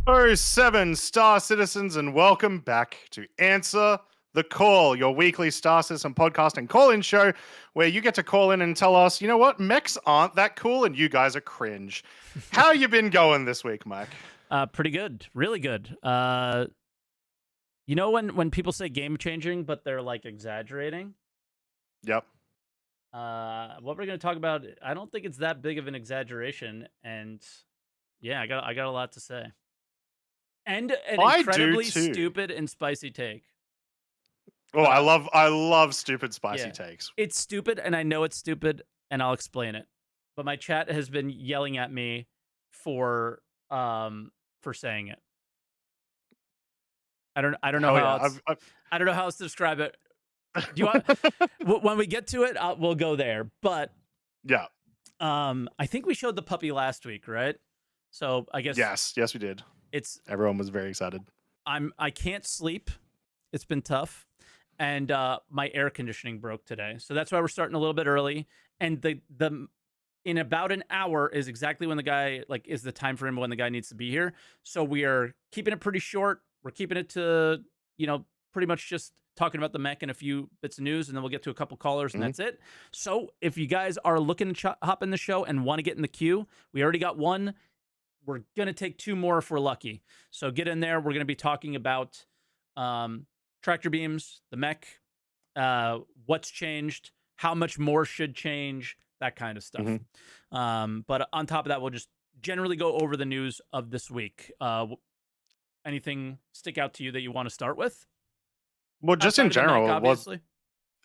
Oh, seven Star Citizens, and welcome back to Answer the Call, your weekly Star Citizen podcast and call-in show where you get to call in and tell us, you know what, mechs aren't that cool and you guys are cringe. How you been going this week, Mike? Pretty good, really good. You know when people say game changing, but they're like exaggerating. Yep. What we're gonna talk about, I don't think it's that big of an exaggeration, and yeah, I got a lot to say, and an I do incredibly too. stupid and spicy take. Oh, But I love stupid spicy yeah, takes. it's stupid, and I know it's stupid, and I'll explain it. But my chat has been yelling at me for um for saying it. I don't know Hell how yeah. else I don't know how else to describe it. Do you want when we get to it? We'll go there. But Yeah. I think we showed the puppy last week, right? So I guess Yes, we did. it's Everyone was very excited. I can't sleep. It's been tough, and my air conditioning broke today, so that's why we're starting a little bit early. And the in about an hour is exactly when the guy is the time frame when the guy needs to be here. So we are keeping it pretty short. We're keeping it to pretty much just talking about the mech and a few bits of news, and then we'll get to a couple callers, and Mhm. that's it. So if you guys are looking to hop in the show and want to get in the queue, we already got one. We're gonna take two more if we're lucky. So get in there. We're gonna be talking about tractor beams, the mech, what's changed, how much more should change, that kind of stuff. Mhm. But on top of that, we'll just generally go over the news of this week. Anything stick out to you that you want to start with Well, just outside in of the mech, general, was obviously?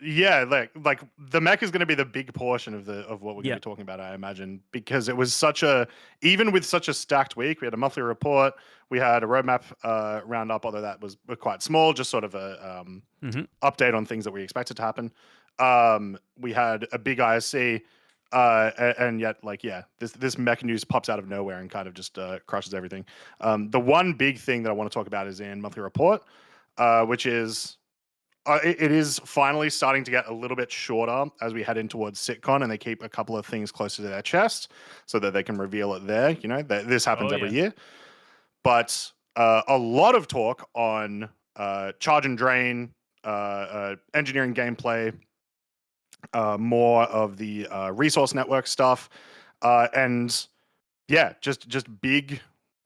yeah, like the mech is going to be the big portion of what we're going to Yeah. be talking about, I imagine, because it was such a even with such a stacked week. We had a monthly report, we had a roadmap roundup, although that was quite small, just sort of a Hmm. update on things that we expected to happen. We had a big ISC, and yet this mech news pops out of nowhere and kind of just crushes everything. The one big thing that I want to talk about is in monthly report, which is it is finally starting to get a little bit shorter as we head in towards SitCon, and they keep a couple of things closer to their chest so that they can reveal it there. You know, this happens Oh every yeah. year, but a lot of talk on charge and drain, engineering gameplay, more of the resource network stuff, and yeah, just big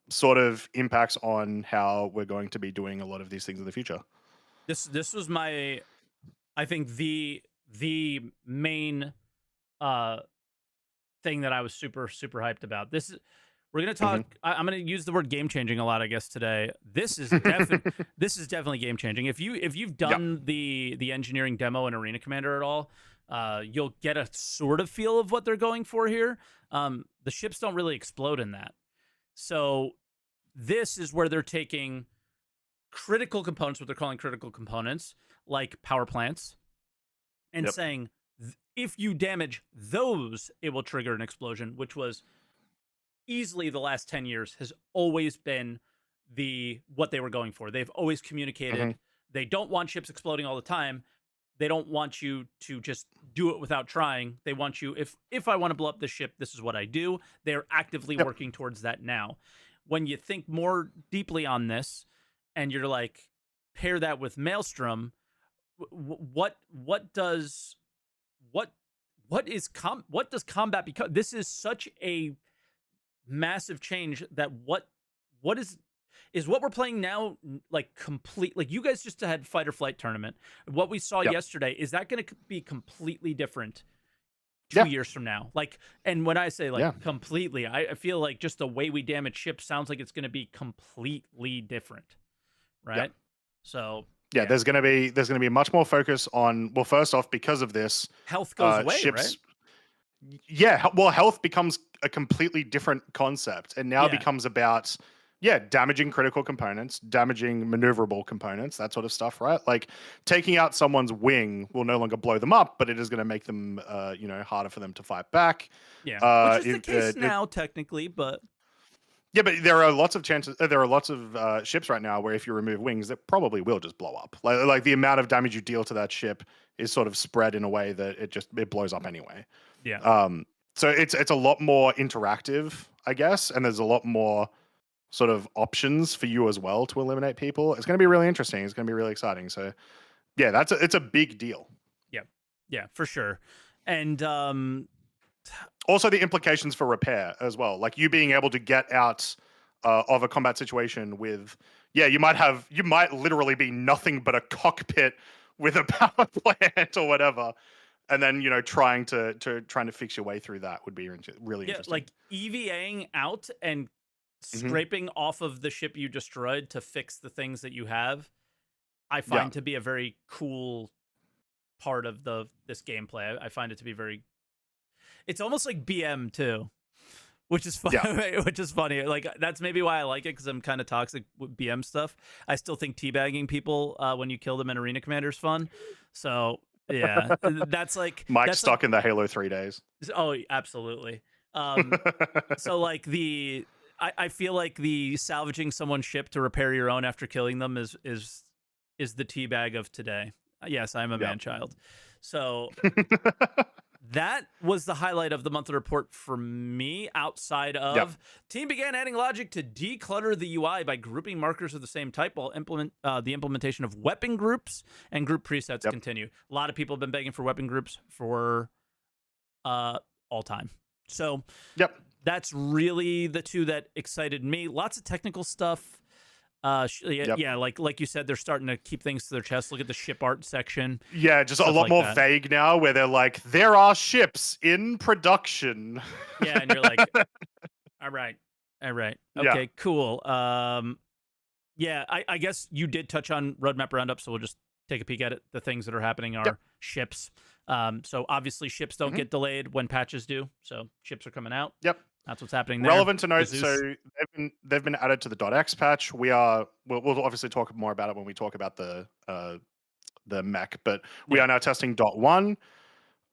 sort of impacts on how we're going to be doing a lot of these things in the future. This was my, I think the main uh thing that I was super hyped about. This is we're gonna Mhm. talk. I'm gonna use the word game changing a lot, I guess, today. This is definitely game changing. If you've Yep. done the engineering demo in Arena Commander at all, you'll get a sort of feel of what they're going for here. The ships don't really explode in that, so this is where they're taking critical components, what they're calling critical components, like power plants, and Yep. saying if you damage those, it will trigger an explosion, which was easily the last 10 years has always been the what they were going for. They've always Mhm. communicated they don't want ships exploding all the time. They don't want you to just do it without trying. They want you if I want to blow up this ship, this is what I do. They're actively Yep. working towards that now. When you think more deeply on this and you're like pair that with Maelstrom, what does what what does combat become? This is such a massive change that what is what we're playing now like complete, like you guys just had fight or flight tournament. What we saw Yep. yesterday, is that going to be completely different two Yeah. years from now? Like, and when I say like Yeah. completely, I feel like just the way we damage ships sounds like it's going to be completely different, Yeah. right? So Yeah. yeah, There's gonna be much more focus on, well, first off, because of this, health goes away, right? ships. Yeah. Well, health becomes a completely different concept, and now Yeah, becomes about damaging critical components, damaging maneuverable components, that sort of stuff, right? Like taking out someone's wing will no longer blow them up, but it is going to make them harder for them to fight back. yeah, which Uh, is the it, case it, now technically, but Yeah, but there are lots of chances. There are lots of ships right now where if you remove wings, that probably will just blow up. Like the amount of damage you deal to that ship is sort of spread in a way that it blows up anyway. yeah. Um, so it's a lot more interactive, I guess, and there's a lot more sort of options for you as well to eliminate people. It's going to be really interesting. It's going to be really exciting. So yeah, it's a big deal. Yeah, yeah, for sure. And also the implications for repair as well, like you being able to get out of a combat situation with, yeah, you might literally be nothing but a cockpit with a power plant or whatever, and then trying to fix your way through that would be really interesting. like EVAing out and Hmm. scraping off of the ship you destroyed to fix the things that you have, I find to be a very cool part of this gameplay. I find it to be very. It's almost like BM too, which is fun. Yeah. Which is funny. Like that's maybe why I like it, because I'm kind of toxic with BM stuff. I still think teabagging people when you kill them in Arena Commander is fun. So yeah, that's like Mike that's stuck in the Halo 3 days. Oh, absolutely. So like I feel like the salvaging someone's ship to repair your own after killing them is the teabag of today. Yes, I'm a man-child. So that was the highlight of the monthly report for me, outside of team began adding logic to declutter the UI by grouping markers of the same type, while the implementation of weapon groups and group presets continue. A lot of people have been begging for weapon groups for all time. So that's really the two that excited me. Lots of technical stuff. Yeah, like you said, they're starting to keep things to their chest. Look at the ship art section. Yeah, just a lot more vague now, where they're like, there are ships in production. Yeah, and you're like, all right, okay, cool. Yeah, I guess you did touch on roadmap roundup, so we'll just take a peek at it. The things that are happening are ships. So obviously ships don't get delayed when patches do. So ships are coming out. That's what's happening there. Relevant to note, so they've been added to the .x patch. We'll obviously talk more about it when we talk about the mech, but we are now testing .1.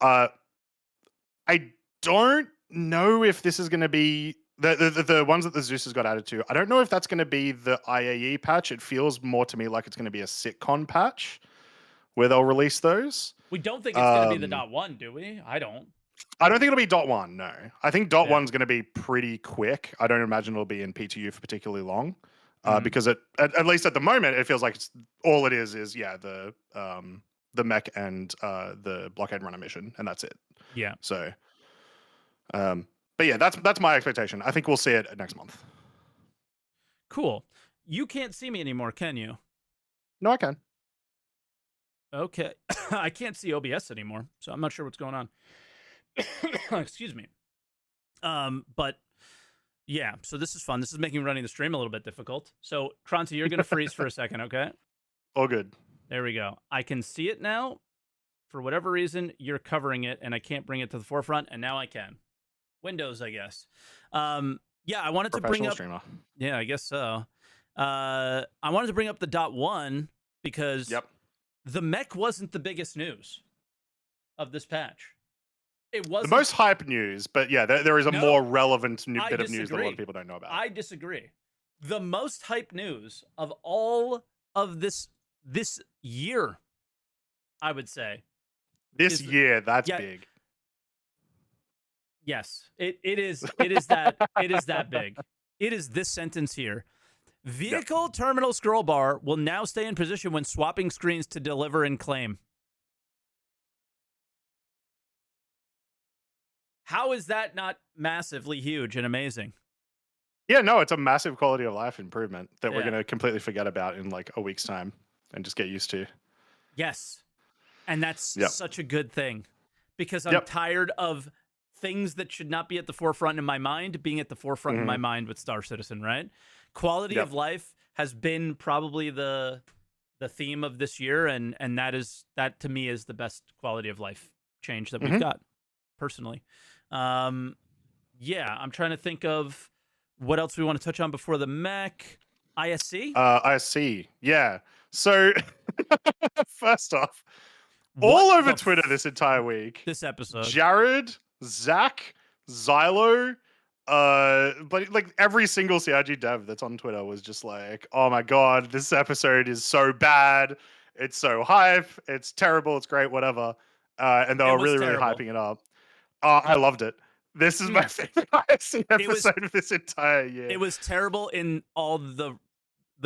I don't know if this is going to be the ones that the Zeus has got added to. I don't know if that's going to be the IAE patch. It feels more to me like it's going to be a sitcon patch where they'll release those. We don't think it's going to be the .1, do we? I don't think it'll be .1, no. I think .1's going to be pretty quick. I don't imagine it'll be in PTU for particularly long. Because at least at the moment, it feels like all it is the mech and the blockade runner mission, and that's it. Yeah. So, but yeah, that's my expectation. I think we'll see it next month. Cool. You can't see me anymore, can you? No, I can. Okay. I can't see OBS anymore, so I'm not sure what's going on. Excuse me. But yeah, so this is fun. This is making running the stream a little bit difficult. So, Croncy, you're going to freeze for a second, okay? All good. There we go. I can see it now. For whatever reason, you're covering it, and I can't bring it to the forefront, and now I can. Windows, I guess. Yeah, I wanted to bring up... Streamer. Yeah, I guess so. I wanted to bring up the .1 because the mech wasn't the biggest news of this patch. It wasn't the most hype news, but yeah, there is a more relevant bit of news that a lot of people don't know about. I disagree. The most hype news of all of this year, I would say. This year, that's big. Yes, it is that big. It is this sentence here. Vehicle terminal scroll bar will now stay in position when swapping screens to deliver and claim. How is that not massively huge and amazing? Yeah, no, it's a massive quality of life improvement that we're going to completely forget about in like a week's time and just get used to. Yes. And that's such a good thing, because I'm tired of things that should not be at the forefront in my mind being at the forefront in my mind with Star Citizen, right? Quality of life has been probably the theme of this year, and that to me is the best quality of life change that we've got personally. Yeah, I'm trying to think of what else we want to touch on before the mech. ISC? ISC, yeah. So, first off, all over Twitter this entire week, this episode, Jared, Zach, Xylo, but like every single CRG dev that's on Twitter was just like, oh my god, this episode is so bad, it's so hype, it's terrible, it's great, whatever. And they were really hyping it up. I loved it. This is my favorite ISC was- episode of this entire year. It was terrible in all the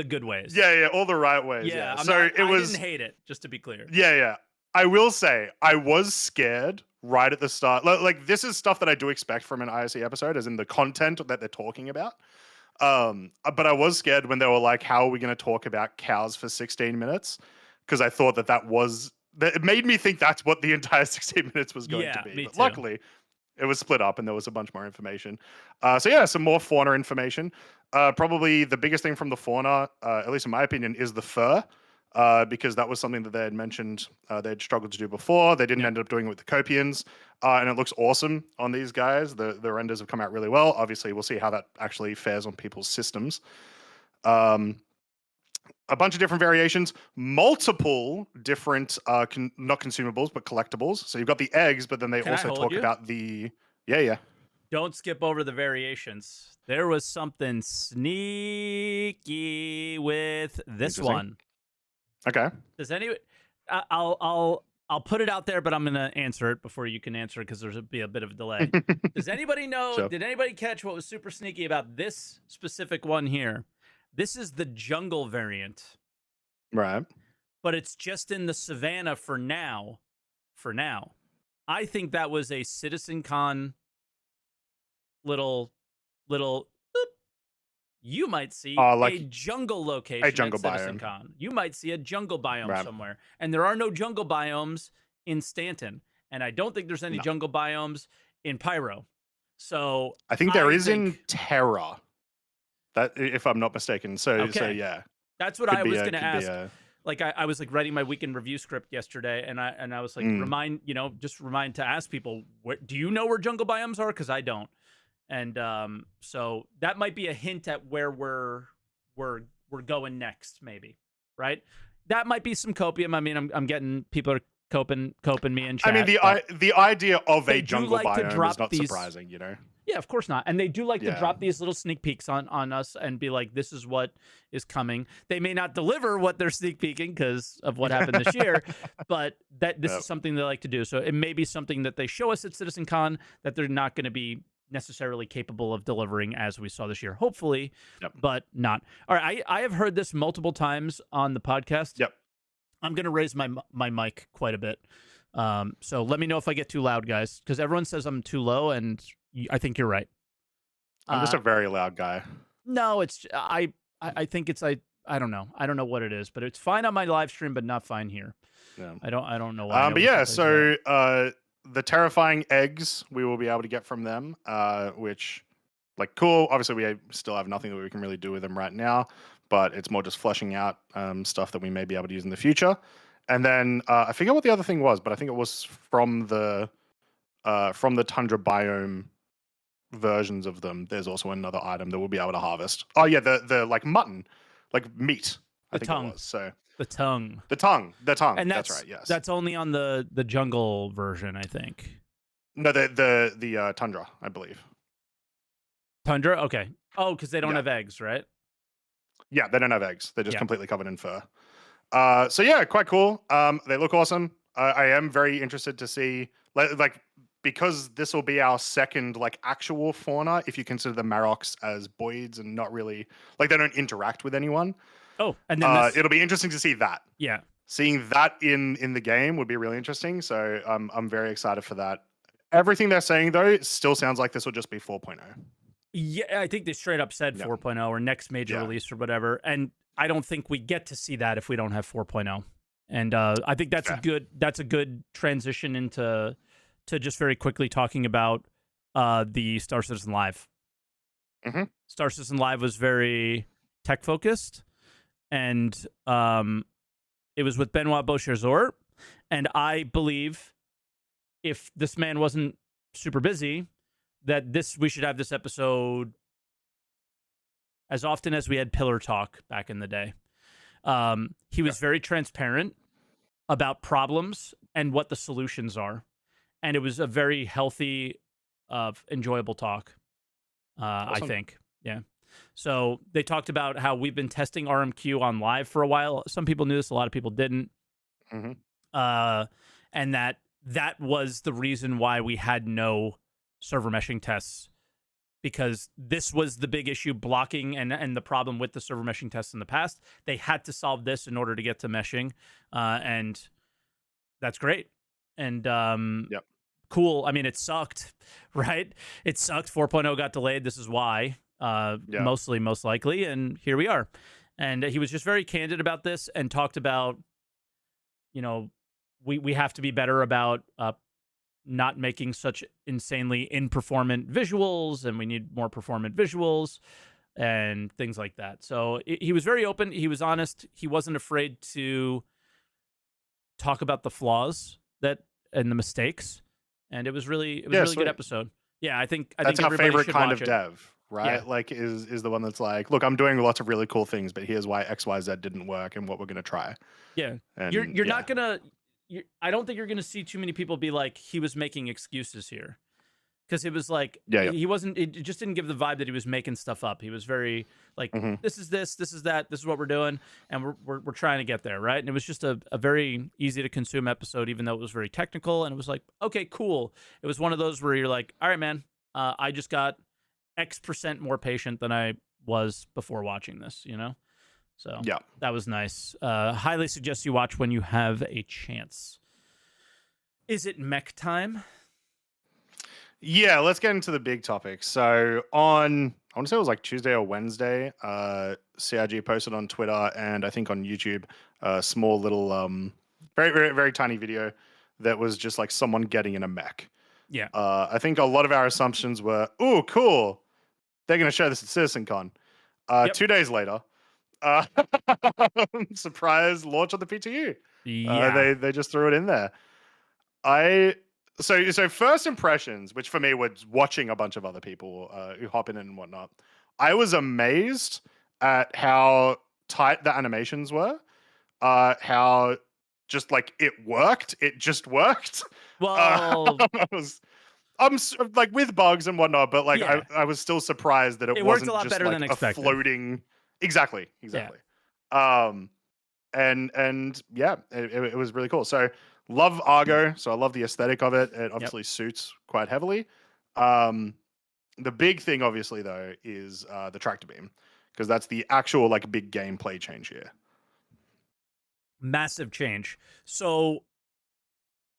good ways. Yeah, all the right ways. Yeah, Yeah. I didn't hate it, just to be clear. Yeah. I will say I was scared right at the start. Like this is stuff that I do expect from an ISC episode, as in the content that they're talking about. But I was scared when they were like, "How are we going to talk about cows for 16 minutes?" Because I thought that it made me think that's what the entire 16 minutes was going to be. Me But too. luckily, it was split up and there was a bunch more information. So yeah, some more fauna information. Probably the biggest thing from the fauna, at least in my opinion, is the fur. Because that was something that they had mentioned they'd struggled to do before. They didn't end up doing it with the Copians, and it looks awesome on these guys. The renders have come out really well. Obviously, we'll see how that actually fares on people's systems. A bunch of different variations, multiple different, not consumables, but collectibles. So you've got the eggs, but then they also talk about the... Yeah. Don't skip over the variations. There was something sneaky with this one. Okay. Does anyone... I'll put it out there, but I'm going to answer it before you can answer it because there's be a bit of a delay. Does anybody know... Sure. Did anybody catch what was super sneaky about this specific one here? This is the jungle variant. Right. But it's just in the savannah for now. I think that was a CitizenCon little boop. You might see a jungle location at CitizenCon. You might see a jungle biome somewhere. And there are no jungle biomes in Stanton. And I don't think there's any jungle biomes in Pyro. So I think there is in Terra. That, if I'm not mistaken. So yeah. That's what I was going to ask. Like I was like writing my weekend review script yesterday, and I was like remind to ask people, do you know where jungle biomes are? Because I don't. And so that might be a hint at where we're going next, maybe. Right? That might be some copium. I mean, I'm getting people are coping me in chat. I mean, the idea of a jungle biome is not surprising, you know. Yeah, of course not. And they do like to drop these little sneak peeks on us and be like, this is what is coming. They may not deliver what they're sneak peeking because of what happened this year, but this is something they like to do. So it may be something that they show us at CitizenCon that they're not going to be necessarily capable of delivering as we saw this year. Hopefully, but not. All right, I have heard this multiple times on the podcast. Yep. I'm going to raise my mic quite a bit. So let me know if I get too loud, guys, because everyone says I'm too low, and I think you're right. I'm just a very loud guy. No, it's I think it's I don't know. I don't know what it is, but it's fine on my live stream, but not fine here. Yeah. I don't know why. But yeah, so the terrifying eggs we will be able to get from them, which like cool. Obviously, we still have nothing that we can really do with them right now, but it's more just fleshing out stuff that we may be able to use in the future. And then I forget what the other thing was, but I think it was from the tundra biome versions of them. There's also another item that we'll be able to harvest. Oh yeah, the like mutton, like meat. I think tongue. It was. So the tongue. And that's right. Yes. That's only on the jungle version, I think. No, the tundra, I believe. Tundra? Okay. Oh, because they don't have eggs, right? Yeah, they don't have eggs. They're just completely covered in fur. So yeah, quite cool. They look awesome. I am very interested to see like because this will be our second like actual fauna if you consider the Maroks as boids and not really like they don't interact with anyone. Oh, and then it'll be interesting to see that. Yeah. Seeing that in the game would be really interesting. So I'm very excited for that. Everything they're saying though still sounds like this will just be 4.0. Yeah, I think they straight up said 4.0 or next major release or whatever. And I don't think we get to see that if we don't have 4.0. And I think that's a good transition into just very quickly talking about the Star Citizen Live. Mm-hmm. Star Citizen Live was very tech focused, and it was with Benoit Beauchazor. And I believe if this man wasn't super busy, that we should have this episode as often as we had Pillar Talk back in the day. He was very transparent about problems and what the solutions are. And it was a very healthy, enjoyable talk, awesome. I think. Yeah. So they talked about how we've been testing RMQ on live for a while. Some people knew this, a lot of people didn't. Mm-hmm. And that was the reason why we had no server meshing tests, because this was the big issue blocking and the problem with the server meshing tests in the past. They had to solve this in order to get to meshing, and that's great. And Yep. cool. I mean, it sucked, right? It sucked. 4.0 got delayed. This is why, most likely. And here we are. And he was just very candid about this and talked about, you know, we have to be better about not making such insanely in-performant visuals, and we need more performant visuals and things like that. So he was very open. He was honest. He wasn't afraid to talk about the flaws and the mistakes. And it was a really good episode. Yeah, I think that's our favorite kind of dev, right? Yeah. Like is the one that's like, look, I'm doing lots of really cool things, but here's why XYZ didn't work and what we're gonna try. Yeah, and you're not gonna. I don't think you're gonna see too many people be like, he was making excuses here, because it was like he wasn't. It just didn't give the vibe that he was making stuff up. He was very like, this is this is that, this is what we're doing, and we're trying to get there, right? And it was just a very easy to consume episode, even though it was very technical. And it was like, okay, cool. It was one of those where you're like, all right, man, I just got X% more patient than I was before watching this, you know? So yeah, that was nice. Highly suggest you watch when you have a chance. Is it mech time? Yeah, let's get into the big topic. So on, I want to say it was like Tuesday or Wednesday, CIG posted on Twitter and I think on YouTube a small little, very, very, very tiny video that was just like someone getting in a mech. Yeah. I think a lot of our assumptions were, ooh, cool. They're going to show this at CitizenCon. 2 days later, surprise launch on the PTU. Yeah. They just threw it in there. So first impressions, which for me was watching a bunch of other people who hop in and whatnot, I was amazed at how tight the animations were, how just like it worked. It just worked. Well, I'm like with bugs and whatnot, but like I was still surprised that it wasn't worked a lot just better like than a expected. floating. Exactly. Yeah. And yeah, it was really cool. So love Argo. So I love the aesthetic of it. It obviously suits quite heavily. The big thing, obviously, though, is the tractor beam, because that's the actual like big gameplay change here. Massive change. So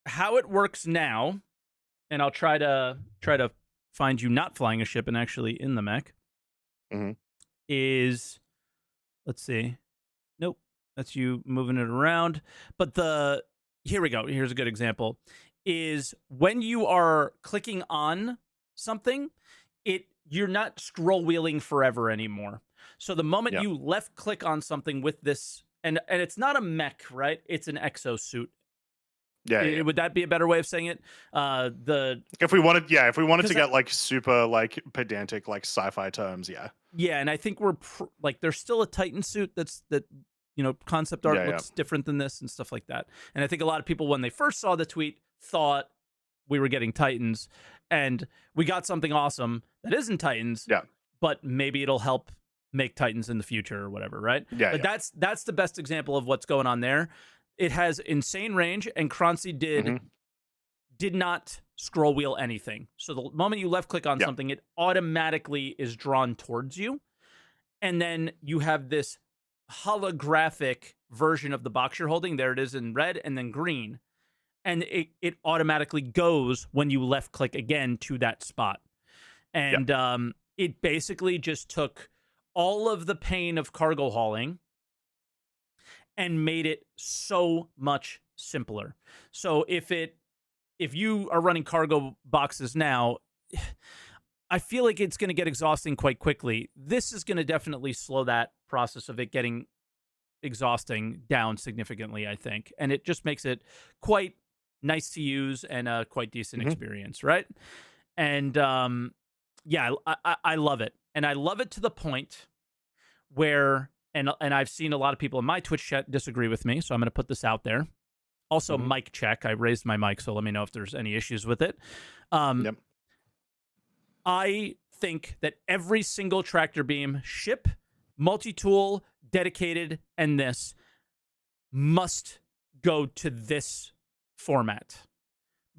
how it works now, and I'll try to find you not flying a ship and actually in the mech, is, let's see. Nope. That's you moving it around. But here we go. Here's a good example. Is when you are clicking on something, you're not scroll wheeling forever anymore. So the moment you left click on something with this, and it's not a mech, right? It's an exosuit. Yeah. Would that be a better way of saying it? If we wanted to get like super like pedantic like sci-fi terms, yeah, and I think there's still a Titan suit that concept art looks different than this and stuff like that. And I think a lot of people, when they first saw the tweet, thought we were getting Titans, and we got something awesome that isn't Titans. Yeah, but maybe it'll help make Titans in the future or whatever, right? Yeah, but that's the best example of what's going on there. It has insane range, and Croncy did not scroll wheel anything. So the moment you left click on something, it automatically is drawn towards you. And then you have this holographic version of the box you're holding. There it is in red and then green. And it automatically goes when you left click again to that spot. And it basically just took all of the pain of cargo hauling and made it so much simpler. So if you are running cargo boxes now, I feel like it's going to get exhausting quite quickly. This is going to definitely slow that process of it getting exhausting down significantly, I think. And it just makes it quite nice to use and a quite decent experience, right? And I love it. And I love it to the point where, and I've seen a lot of people in my Twitch chat disagree with me, so I'm going to put this out there. Also, mic check. I raised my mic, so let me know if there's any issues with it. I think that every single tractor beam, ship, multi-tool, dedicated, and this must go to this format.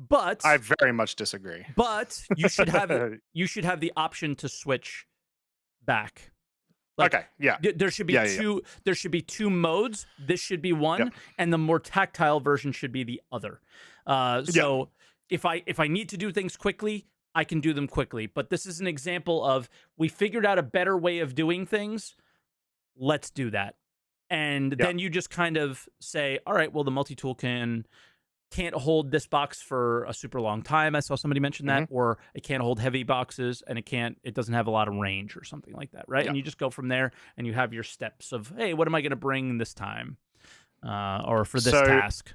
But I very much disagree. But you should have the option to switch back. Like, okay, yeah. There should be two. There should be two modes. This should be one, and the more tactile version should be the other. So if I need to do things quickly, I can do them quickly. But this is an example of we figured out a better way of doing things. Let's do that. And then you just kind of say, all right, well, the multi-tool can't hold this box for a super long time. I saw somebody mention that, or it can't hold heavy boxes, and it doesn't have a lot of range or something like that, right? And you just go from there, and you have your steps of, hey, what am I going to bring this time, or for this task?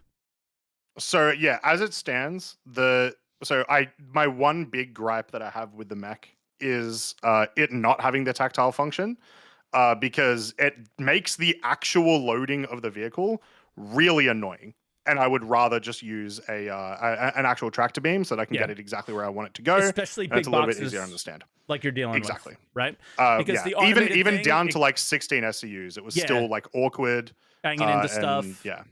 So yeah, as it stands, my one big gripe that I have with the mech is it not having the tactile function, because it makes the actual loading of the vehicle really annoying. And I would rather just use an actual tractor beam so that I can get it exactly where I want it to go. Especially big it's a little boxes, bit easier to understand. Like you're dealing with, right? Because the even down to like 16 SCUs, it was still like awkward. Banging into stuff. Yeah,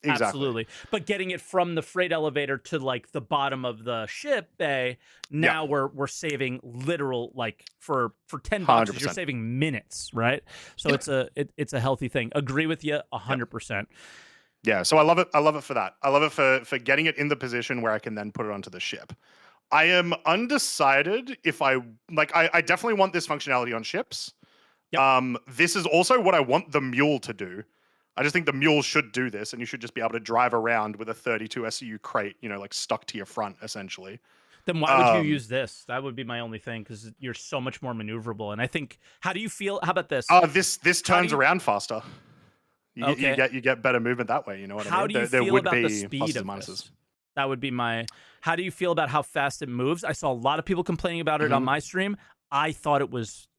exactly. Absolutely. But getting it from the freight elevator to like the bottom of the ship bay, now we're saving literal, like for 10 boxes, 100%. You're saving minutes, right? So it's a healthy thing. Agree with you 100%. Yeah, so I love it. I love it for that. I love it for getting it in the position where I can then put it onto the ship. I am undecided if I definitely want this functionality on ships. This is also what I want the mule to do. I just think the mule should do this, and you should just be able to drive around with a 32 SCU crate, like stuck to your front, essentially. Then why would you use this? That would be my only thing, because you're so much more maneuverable. And I think, how do you feel? How about this? This turns around faster. You get better movement that way. You know what I mean? How do you feel about the speed of this? That would be my. How do you feel about how fast it moves? I saw a lot of people complaining about it on my stream. I thought it was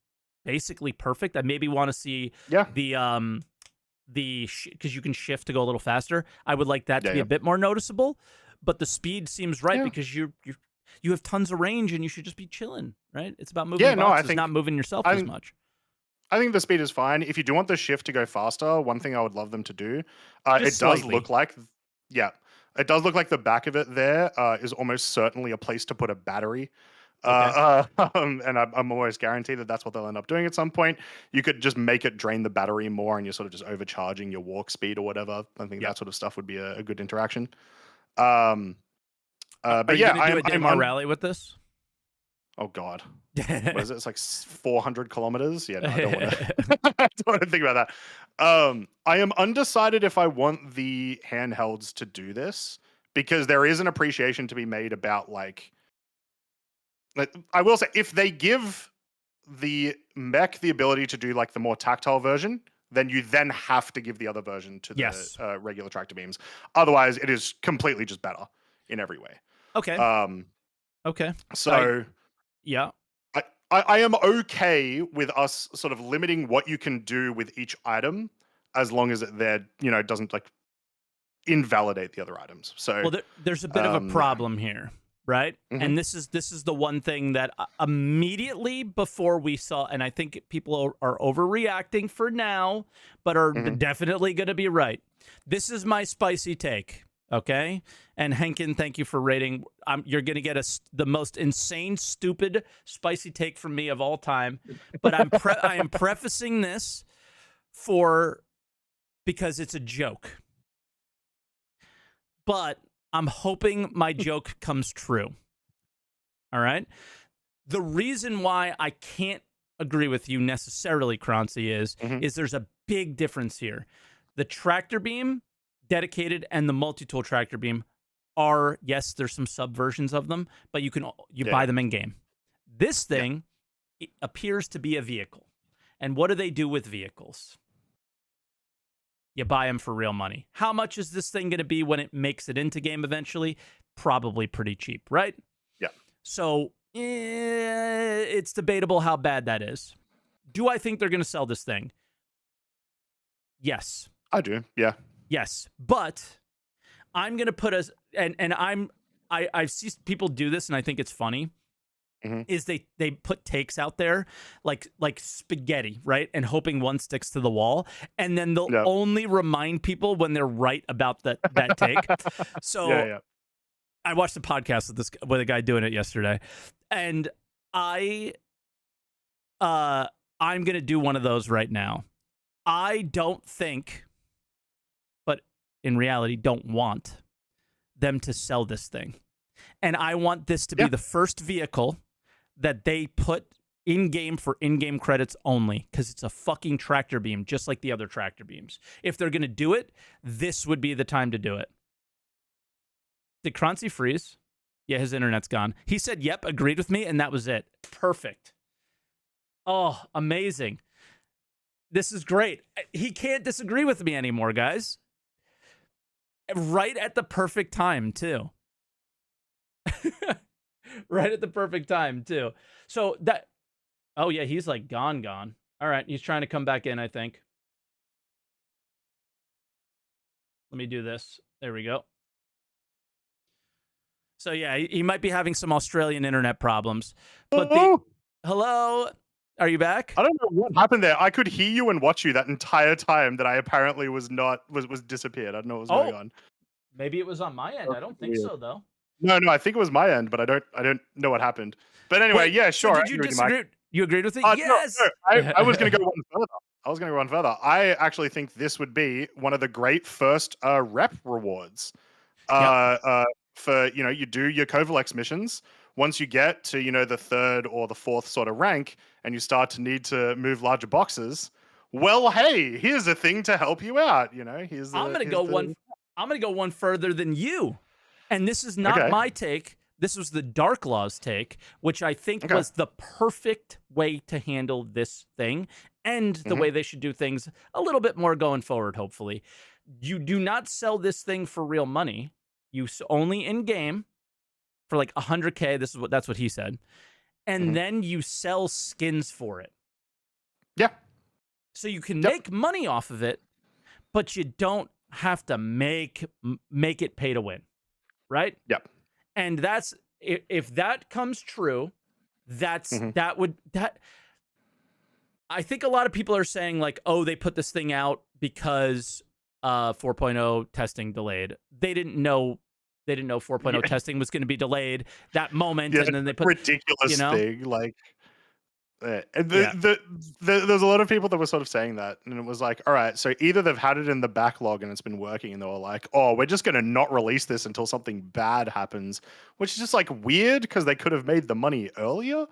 basically perfect. I maybe want to see because you can shift to go a little faster. I would like that to be a bit more noticeable, but the speed seems right because you have tons of range and you should just be chilling, right? It's about moving boxes, not moving yourself as much. I think the speed is fine. If you do want the shift to go faster, one thing I would love them to do, it does look like the back of it there is almost certainly a place to put a battery. And I'm almost guaranteed that that's what they'll end up doing at some point. You could just make it drain the battery more, and you're sort of just overcharging your walk speed or whatever. I think that sort of stuff would be a good interaction. But are you gonna do a Daymar rally with this? Oh God, what is it? It's like 400 kilometers. Yeah, no, I don't want to think about that. I am undecided if I want the handhelds to do this, because there is an appreciation to be made about like I will say, if they give the mech the ability to do like the more tactile version, then you then have to give the other version to the regular tractor beams. Otherwise, it is completely just better in every way. Okay. Okay. So I am okay with us sort of limiting what you can do with each item, as long as it doesn't like invalidate the other items. So there's a bit of a problem here, right? And this is the one thing that immediately before we saw, and I think people are overreacting for now, but are definitely going to be right. This is my spicy take. Okay, and Henkin, thank you for rating. You're going to get the most insane, stupid, spicy take from me of all time. But I am prefacing this because it's a joke. But I'm hoping my joke comes true. All right. The reason why I can't agree with you necessarily, Croncy, is there's a big difference here. The tractor beam dedicated and the multi-tool tractor beam are, yes, there's some subversions of them, but you buy them in game. This thing it appears to be a vehicle. And what do they do with vehicles? You buy them for real money. How much is this thing going to be when it makes it into game eventually? Probably pretty cheap, right? Yeah. So it's debatable how bad that is. Do I think they're going to sell this thing? Yes. I do, yeah. Yes, but I'm gonna put I see people do this, and I think it's funny. Is they put takes out there like spaghetti, right, and hoping one sticks to the wall, and then they'll only remind people when they're right about that take. So I watched a podcast with a guy doing it yesterday, and I'm gonna do one of those right now. I don't think, but in reality, don't want them to sell this thing, and I want this to be the first vehicle that they put in-game for in-game credits only, because it's a fucking tractor beam, just like the other tractor beams. If they're gonna do it, this would be the time to do it. Did Croncy freeze? Yeah, his internet's gone. He said, yep, agreed with me, and that was it. Perfect. Oh, amazing. This is great. He can't disagree with me anymore, guys. Right at the perfect time, too. Right at the perfect time, too. So that... Oh, yeah, he's like gone. All right, he's trying to come back in, I think. Let me do this. There we go. So, yeah, he might be having some Australian internet problems. But hello? Are you back? I don't know what happened there. I could hear you and watch you that entire time that I apparently was disappeared. I don't know what was going on. Maybe it was on my end. I don't think so, though. No, I think it was my end, but I don't know what happened. But anyway, Wait, yeah, sure. So did you disagree? You agreed with it? Yes! No, I was going to go one further. I actually think this would be one of the great first rep rewards. For, you do your Kovalex missions. Once you get to, the 3rd or the 4th sort of rank and you start to need to move larger boxes, well, hey, here's a thing to help you out. I'm going to go one further than you. And this is not my take. This was the Dark Law's take, which I think was the perfect way to handle this thing and the way they should do things a little bit more going forward, hopefully. You do not sell this thing for real money. You only in game for like 100K. That's what he said. And then you sell skins for it. Yeah. So you can make money off of it, but you don't have to make it pay to win. Right? Yep. And that's, if that comes true, I think a lot of people are saying like, oh, they put this thing out because 4.0 testing delayed. They didn't know 4.0 testing was going to be delayed that moment, and then they put ridiculous thing like. There's a lot of people that were sort of saying that, and it was like, all right, so either they've had it in the backlog and it's been working, and they were like, oh, we're just going to not release this until something bad happens, which is just like weird because they could have made the money earlier.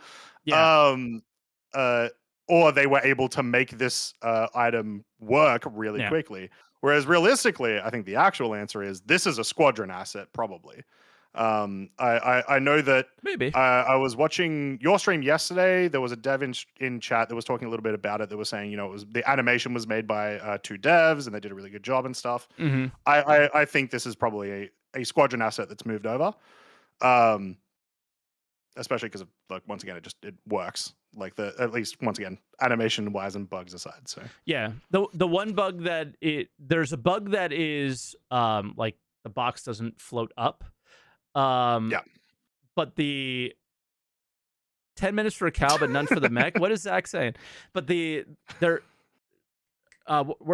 Or they were able to make this item work really quickly. Whereas realistically, I think the actual answer is this is a squadron asset, probably. I know that maybe I was watching your stream yesterday. There was a dev in chat that was talking a little bit about it. That was saying, it was the animation was made by 2 devs and they did a really good job and stuff. I think this is probably a squadron asset that's moved over, especially because once again it works. Like at least once again animation wise and bugs aside. So yeah, the one bug there's a bug that is like the box doesn't float up. But the 10 minutes for a cow, but none for the mech. What is Zach saying? But where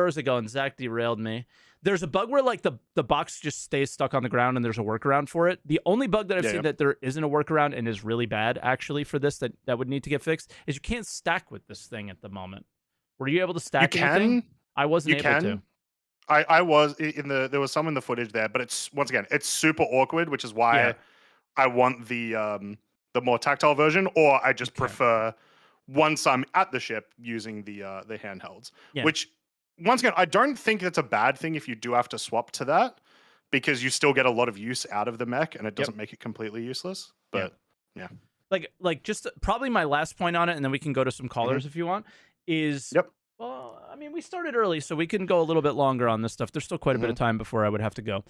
is it going? Zach derailed me. There's a bug where like the box just stays stuck on the ground and there's a workaround for it. The only bug that I've seen that there isn't a workaround and is really bad actually for this that would need to get fixed is you can't stack with this thing at the moment. Were you able to stack anything? I wasn't able to. I was there was some in the footage there, but it's once again it's super awkward, which is why I want the more tactile version, or I just prefer once I'm at the ship using the handhelds. Which once again I don't think that's a bad thing if you do have to swap to that, because you still get a lot of use out of the mech and it doesn't make it completely useless. But like just probably my last point on it, and then we can go to some callers if you want. Is well, I mean, we started early, so we can go a little bit longer on this stuff. There's still quite a bit of time before I would have to go.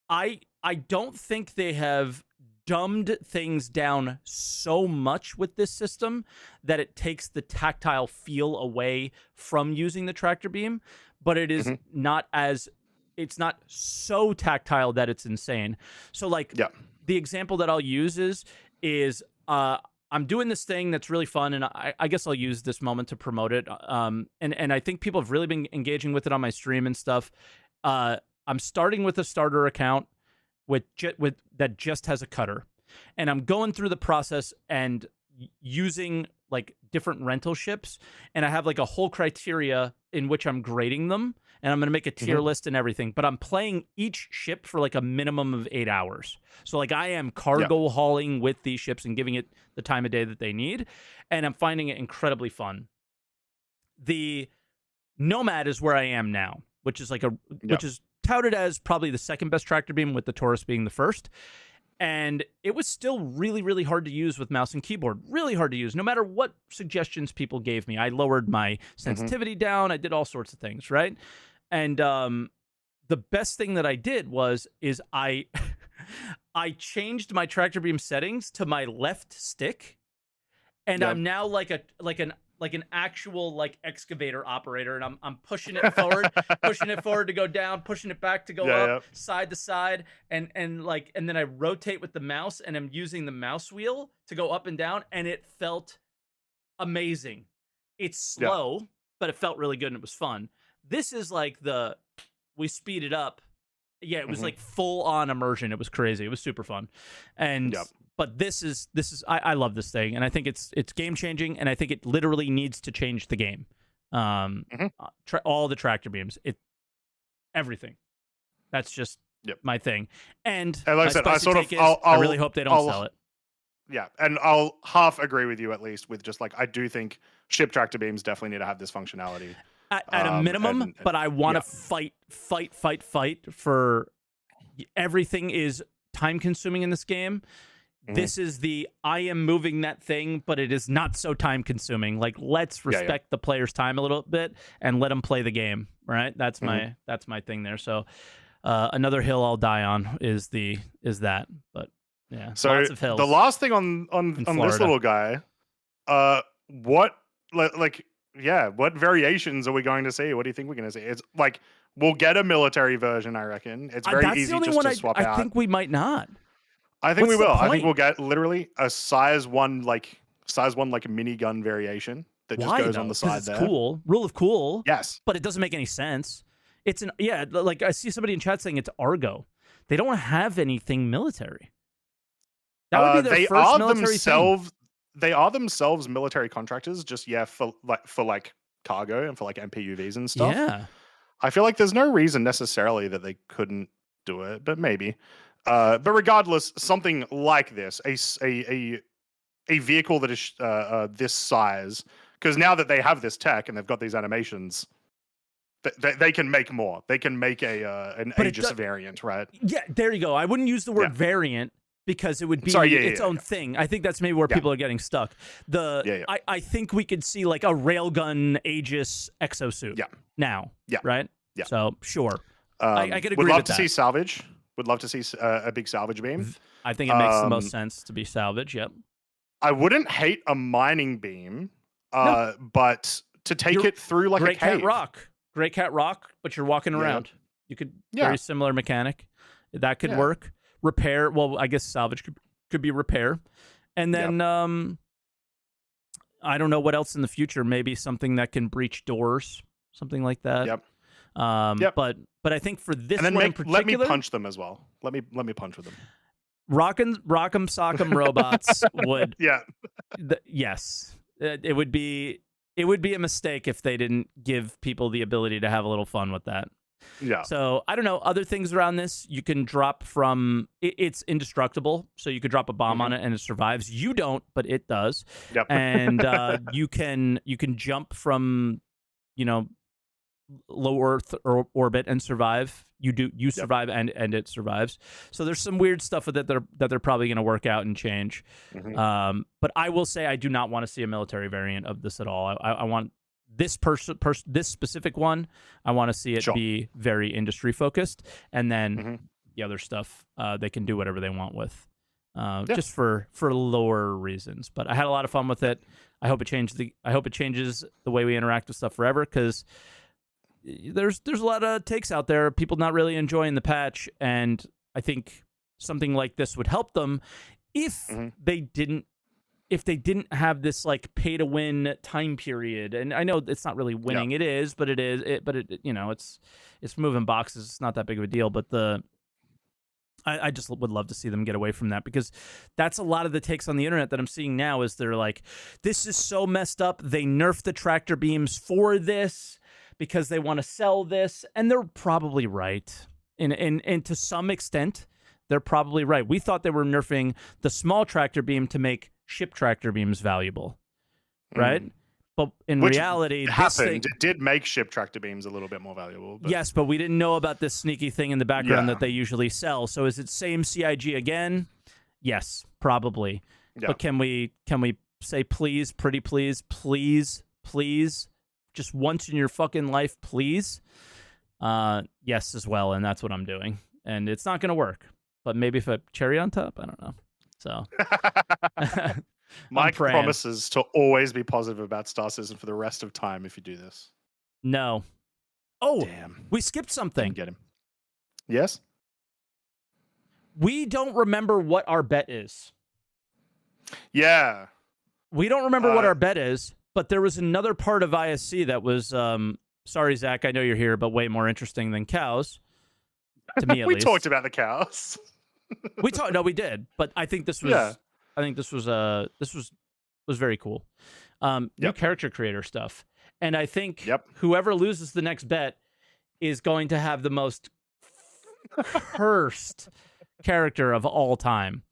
I don't think they have dumbed things down so much with this system that it takes the tactile feel away from using the tractor beam, but it is it's not so tactile that it's insane. So like the example that I'll use is I'm doing this thing that's really fun, and I guess I'll use this moment to promote it. And I think people have really been engaging with it on my stream and stuff. I'm starting with a starter account, with that just has a cutter, and I'm going through the process and using like different rental ships, and I have like a whole criteria in which I'm grading them, and I'm going to make a tier list and everything, but I'm playing each ship for like a minimum of 8 hours. So like I am cargo hauling with these ships and giving it the time of day that they need, and I'm finding it incredibly fun. The Nomad is where I am now, which is like which is touted as probably the second best tractor beam, with the Taurus being the first. And it was still really, really hard to use with mouse and keyboard. Really hard to use, no matter what suggestions people gave me. I lowered my sensitivity down. I did all sorts of things, right? And the best thing that I did is I I changed my tractor beam settings to my left stick, and I'm now like an actual like excavator operator, and I'm pushing it forward, pushing it forward to go down, pushing it back to go up, side to side, and then I rotate with the mouse, and I'm using the mouse wheel to go up and down, and it felt amazing. It's slow, but it felt really good, and it was fun. This is like we speed it up. Yeah, it was like full on immersion. It was crazy. It was super fun. And but this is I love this thing, and I think it's game changing, and I think it literally needs to change the game. All the tractor beams, everything. That's just my thing. And like I said, I really hope they don't sell it. Yeah, and I'll half agree with you, at least, with just like, I do think ship tractor beams definitely need to have this functionality. At a minimum, but I want to fight for everything is time consuming in this game. This is I am moving that thing, but it is not so time consuming. Like, let's respect the player's time a little bit and let them play the game, right? That's my thing there. So another hill I'll die on is that. But yeah, so lots of hills. The last thing on this little guy, what variations are we going to see? What do you think we're going to see? It's like, we'll get a military version, I reckon. It's very easy just to swap out. I think we might not. I think we will. I think we'll get literally a size one minigun variation that just goes on the side it's there. Cool. Rule of cool. Yes. But it doesn't make any sense. It's like I see somebody in chat saying it's Argo. They don't have anything military. That would be their first military thing. They are themselves military contractors, just for cargo and for like MPUVs and stuff. Yeah. I feel like there's no reason necessarily that they couldn't do it, but maybe. But regardless, something like this, a vehicle that is this size, because now that they have this tech and they've got these animations, they can make more. They can make an Aegis variant, right? Yeah, there you go. I wouldn't use the word variant, because it would be its own thing. I think that's maybe where people are getting stuck. I think we could see like a railgun Aegis exosuit now. Yeah. Right? Yeah. So, sure. I could agree with that. Would love to see salvage. Would love to see a big salvage beam. I think it makes the most sense to be salvage, yep. I wouldn't hate a mining beam, but to take it through like a cave. Great Cat Rock, but you're walking around. You could, very similar mechanic. That could work. Repair, well, I guess salvage could be repair. And then I don't know what else in the future, maybe something that can breach doors, something like that. Yep. But I think for this one in particular, let me punch them as well. Let me punch with them. Rock'em Sock'em robots would yes. It would be a mistake if they didn't give people the ability to have a little fun with that. Yeah. So I don't know, other things around this. You can drop from it's indestructible, so you could drop a bomb on it and it survives. You don't, but it does. Yep. And you can jump from low Earth or orbit and survive. You survive and it survives. So there's some weird stuff with it that they're probably going to work out and change. But I will say I do not want to see a military variant of this at all. I want this this specific one. I want to see it be very industry focused, and then the other stuff they can do whatever they want with, just for lower reasons. But I had a lot of fun with it. I hope it changes the way we interact with stuff forever, because there's a lot of takes out there, people not really enjoying the patch, and I think something like this would help them if they didn't have this like pay to win time period. And I know it's not really winning, it is, but it's moving boxes, it's not that big of a deal. But I just would love to see them get away from that, because that's a lot of the takes on the internet that I'm seeing now. Is they're like, this is so messed up. They nerfed the tractor beams for this because they want to sell this, and they're probably right. And to some extent, they're probably right. We thought they were nerfing the small tractor beam to make ship tractor beams valuable, right? But in reality, this thing, it did make ship tractor beams a little bit more valuable. But... Yes, but we didn't know about this sneaky thing in the background that they usually sell. So is it same CIG again? Yes, probably. Yeah. But can we say please, pretty please, just once in your fucking life, please? Yes, as well, and that's what I'm doing. And it's not going to work. But maybe if a cherry on top, I don't know. So. Mike promises to always be positive about Star Citizen for the rest of time if you do this. No. Oh, damn. We skipped something. Didn't get him. Yes? We don't remember what our bet is. Yeah. We don't remember what our bet is, but there was another part of ISC that was, sorry, Zach, I know you're here, but way more interesting than cows. To me, at least. We talked about the cows. No, we did. But I think this was... Yeah. I think this was very cool. New character creator stuff. And I think whoever loses the next bet is going to have the most cursed character of all time.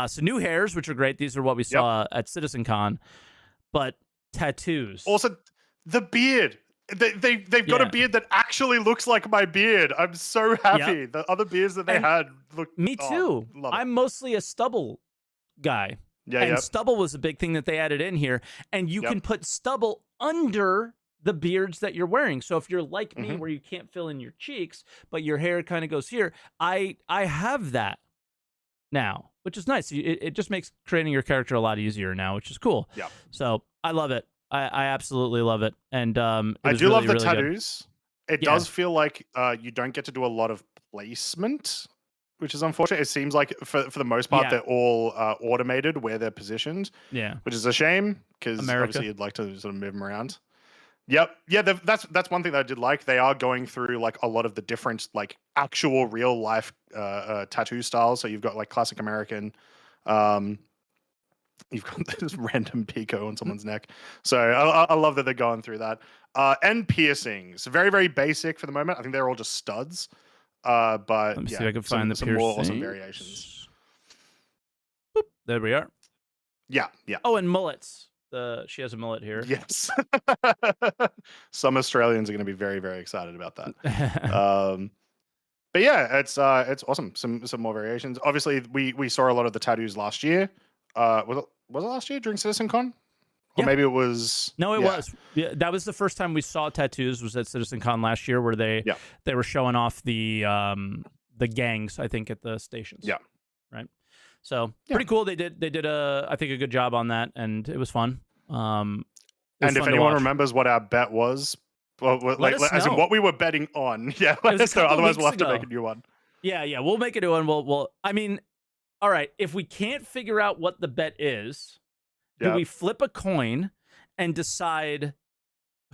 So new hairs, which are great. These are what we saw at CitizenCon. But tattoos. Also, the beard. They've got a beard that actually looks like my beard. I'm so happy. The other beards that they had look... Me too. I'm mostly a stubble guy. And stubble was a big thing that they added in here. And you can put stubble under the beards that you're wearing. So if you're like me, where you can't fill in your cheeks, but your hair kind of goes here, I have that now, which is nice. It just makes creating your character a lot easier now, which is cool. Yeah. So I love it. I absolutely love it. And I do love the tattoos. It does feel like you don't get to do a lot of placement, which is unfortunate. It seems like for the most part they're all automated where they're positioned. Yeah, which is a shame because obviously you'd like to sort of move them around. Yep, yeah, that's one thing that I did like. They are going through like a lot of the different like actual real life tattoo styles. So you've got like classic American. You've got this random Pico on someone's neck. So I love that they're going through that. And piercings, very very basic for the moment. I think they're all just studs. But let me see if I can find some more awesome variations. Boop, there we are. Yeah. Oh, and mullets. She has a mullet here. Yes. Some Australians are going to be very, very excited about that. But yeah, it's awesome. Some more variations. Obviously, we saw a lot of the tattoos last year. Was it last year during CitizenCon? Or maybe it was... No, it was. Yeah, that was the first time we saw tattoos, was at CitizenCon last year, where they were showing off the gangs, I think, at the stations. Yeah. Right? So, pretty cool. They did I think, a good job on that, and it was fun. And if anyone remembers what our bet was, well, like, as in what we were betting on, let us know. Otherwise, we'll have to make a new one. Yeah, we'll make a new one. We'll I mean, all right, if we can't figure out what the bet is... Do we flip a coin and decide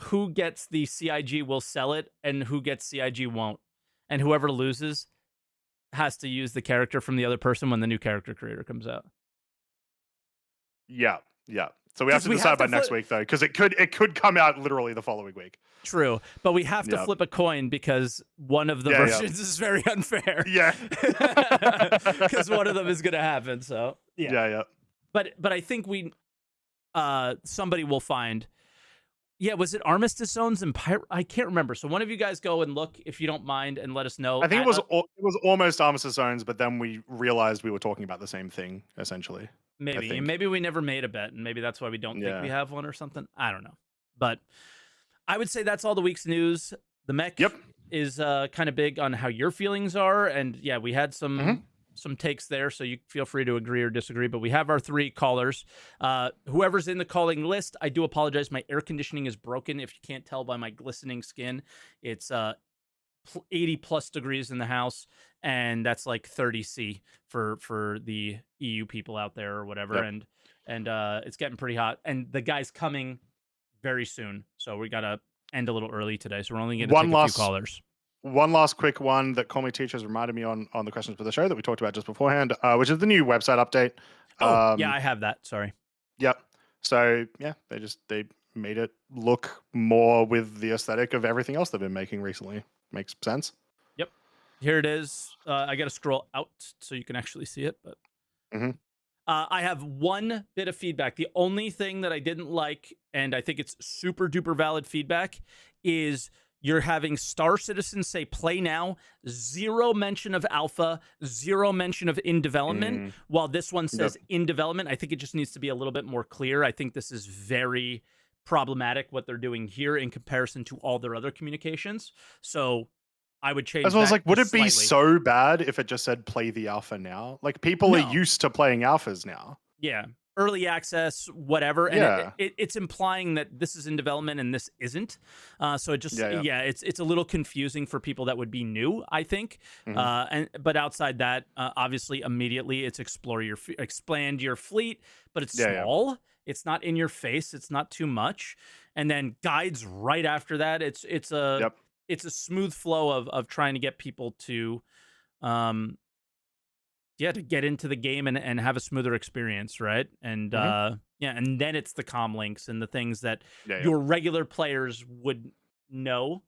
who gets the CIG will sell it and who gets CIG won't? And whoever loses has to use the character from the other person when the new character creator comes out. Yeah. So we have to decide by next week, though, because it could come out literally the following week. True, but we have to flip a coin because one of the versions is very unfair. Yeah. Because one of them is going to happen, so... Yeah. But I think somebody will find. Yeah, was it Armistice Zones and Pirate? I can't remember. So one of you guys go and look if you don't mind and let us know. I think it was almost Armistice Zones, but then we realized we were talking about the same thing essentially. Maybe we never made a bet, and maybe that's why we don't think we have one or something. I don't know, but I would say that's all the week's news. The mech is kind of big on how your feelings are, and we had some takes there, so you feel free to agree or disagree, but we have our 3 callers. Whoever's in the calling list, I do apologize. My air conditioning is broken. If you can't tell by my glistening skin, it's 80 plus degrees in the house, and that's like 30 C for the EU people out there or whatever. And it's getting pretty hot, and the guy's coming very soon, so we gotta end a little early today, so we're only gonna take a few callers. one last quick one that Call Me Teachers reminded me on the questions for the show that we talked about just beforehand, which is the new website update. Oh, yeah, I have that. Sorry. Yep. So yeah, they made it look more with the aesthetic of everything else they've been making recently. Makes sense. Yep. Here it is. I got to scroll out so you can actually see it, but I have one bit of feedback. The only thing that I didn't like, and I think it's super duper valid feedback, is you're having Star Citizen say play now, zero mention of alpha, zero mention of in development, while this one says in development. I think it just needs to be a little bit more clear. I think this is very problematic what they're doing here in comparison to all their other communications. So I would change. As well as like, would it slightly. be so bad if it just said play the alpha now? Like people are used to playing alphas now. Yeah. Early access, whatever, and it's implying that this is in development and this isn't. So it just, it's a little confusing for people that would be new, I think. But outside that, obviously, immediately it's expand your fleet, but it's small. It's not in your face. It's not too much. And then guides right after that. It's a smooth flow of trying to get people to to get into the game and have a smoother experience, right? And and then it's the comm links and the things that your regular players would know,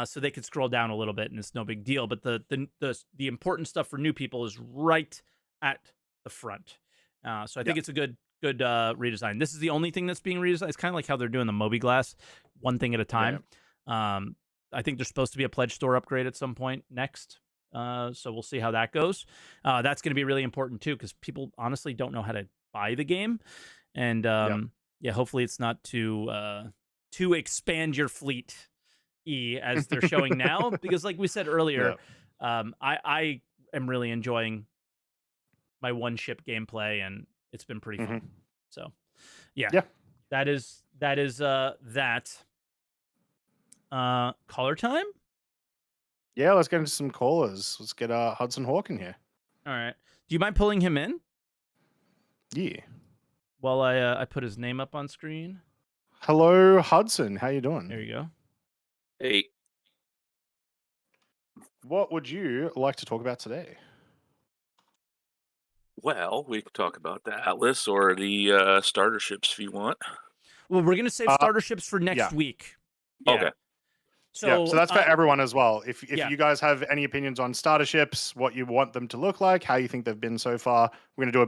so they could scroll down a little bit and it's no big deal. But the important stuff for new people is right at the front. So I think it's a good redesign. This is the only thing that's being redesigned. It's kind of like how they're doing the Moby Glass, one thing at a time. I think there's supposed to be a pledge store upgrade at some point next. So we'll see how that goes. That's going to be really important too, because people honestly don't know how to buy the game, and hopefully it's not to expand your fleet, as they're showing now. Because like we said earlier, I am really enjoying my one ship gameplay, and it's been pretty fun. So that is that. Caller time. Yeah, let's get into some callers. Let's get Hudson Hawk in here. All right. Do you mind pulling him in? Yeah. While I put his name up on screen. Hello, Hudson. How you doing? There you go. Hey. What would you like to talk about today? Well, we could talk about the Atlas or the starter ships if you want. Well, we're going to save starter ships for next week. Yeah. Okay. So that's for everyone as well. If you guys have any opinions on starter ships, what you want them to look like, how you think they've been so far, we're going to do a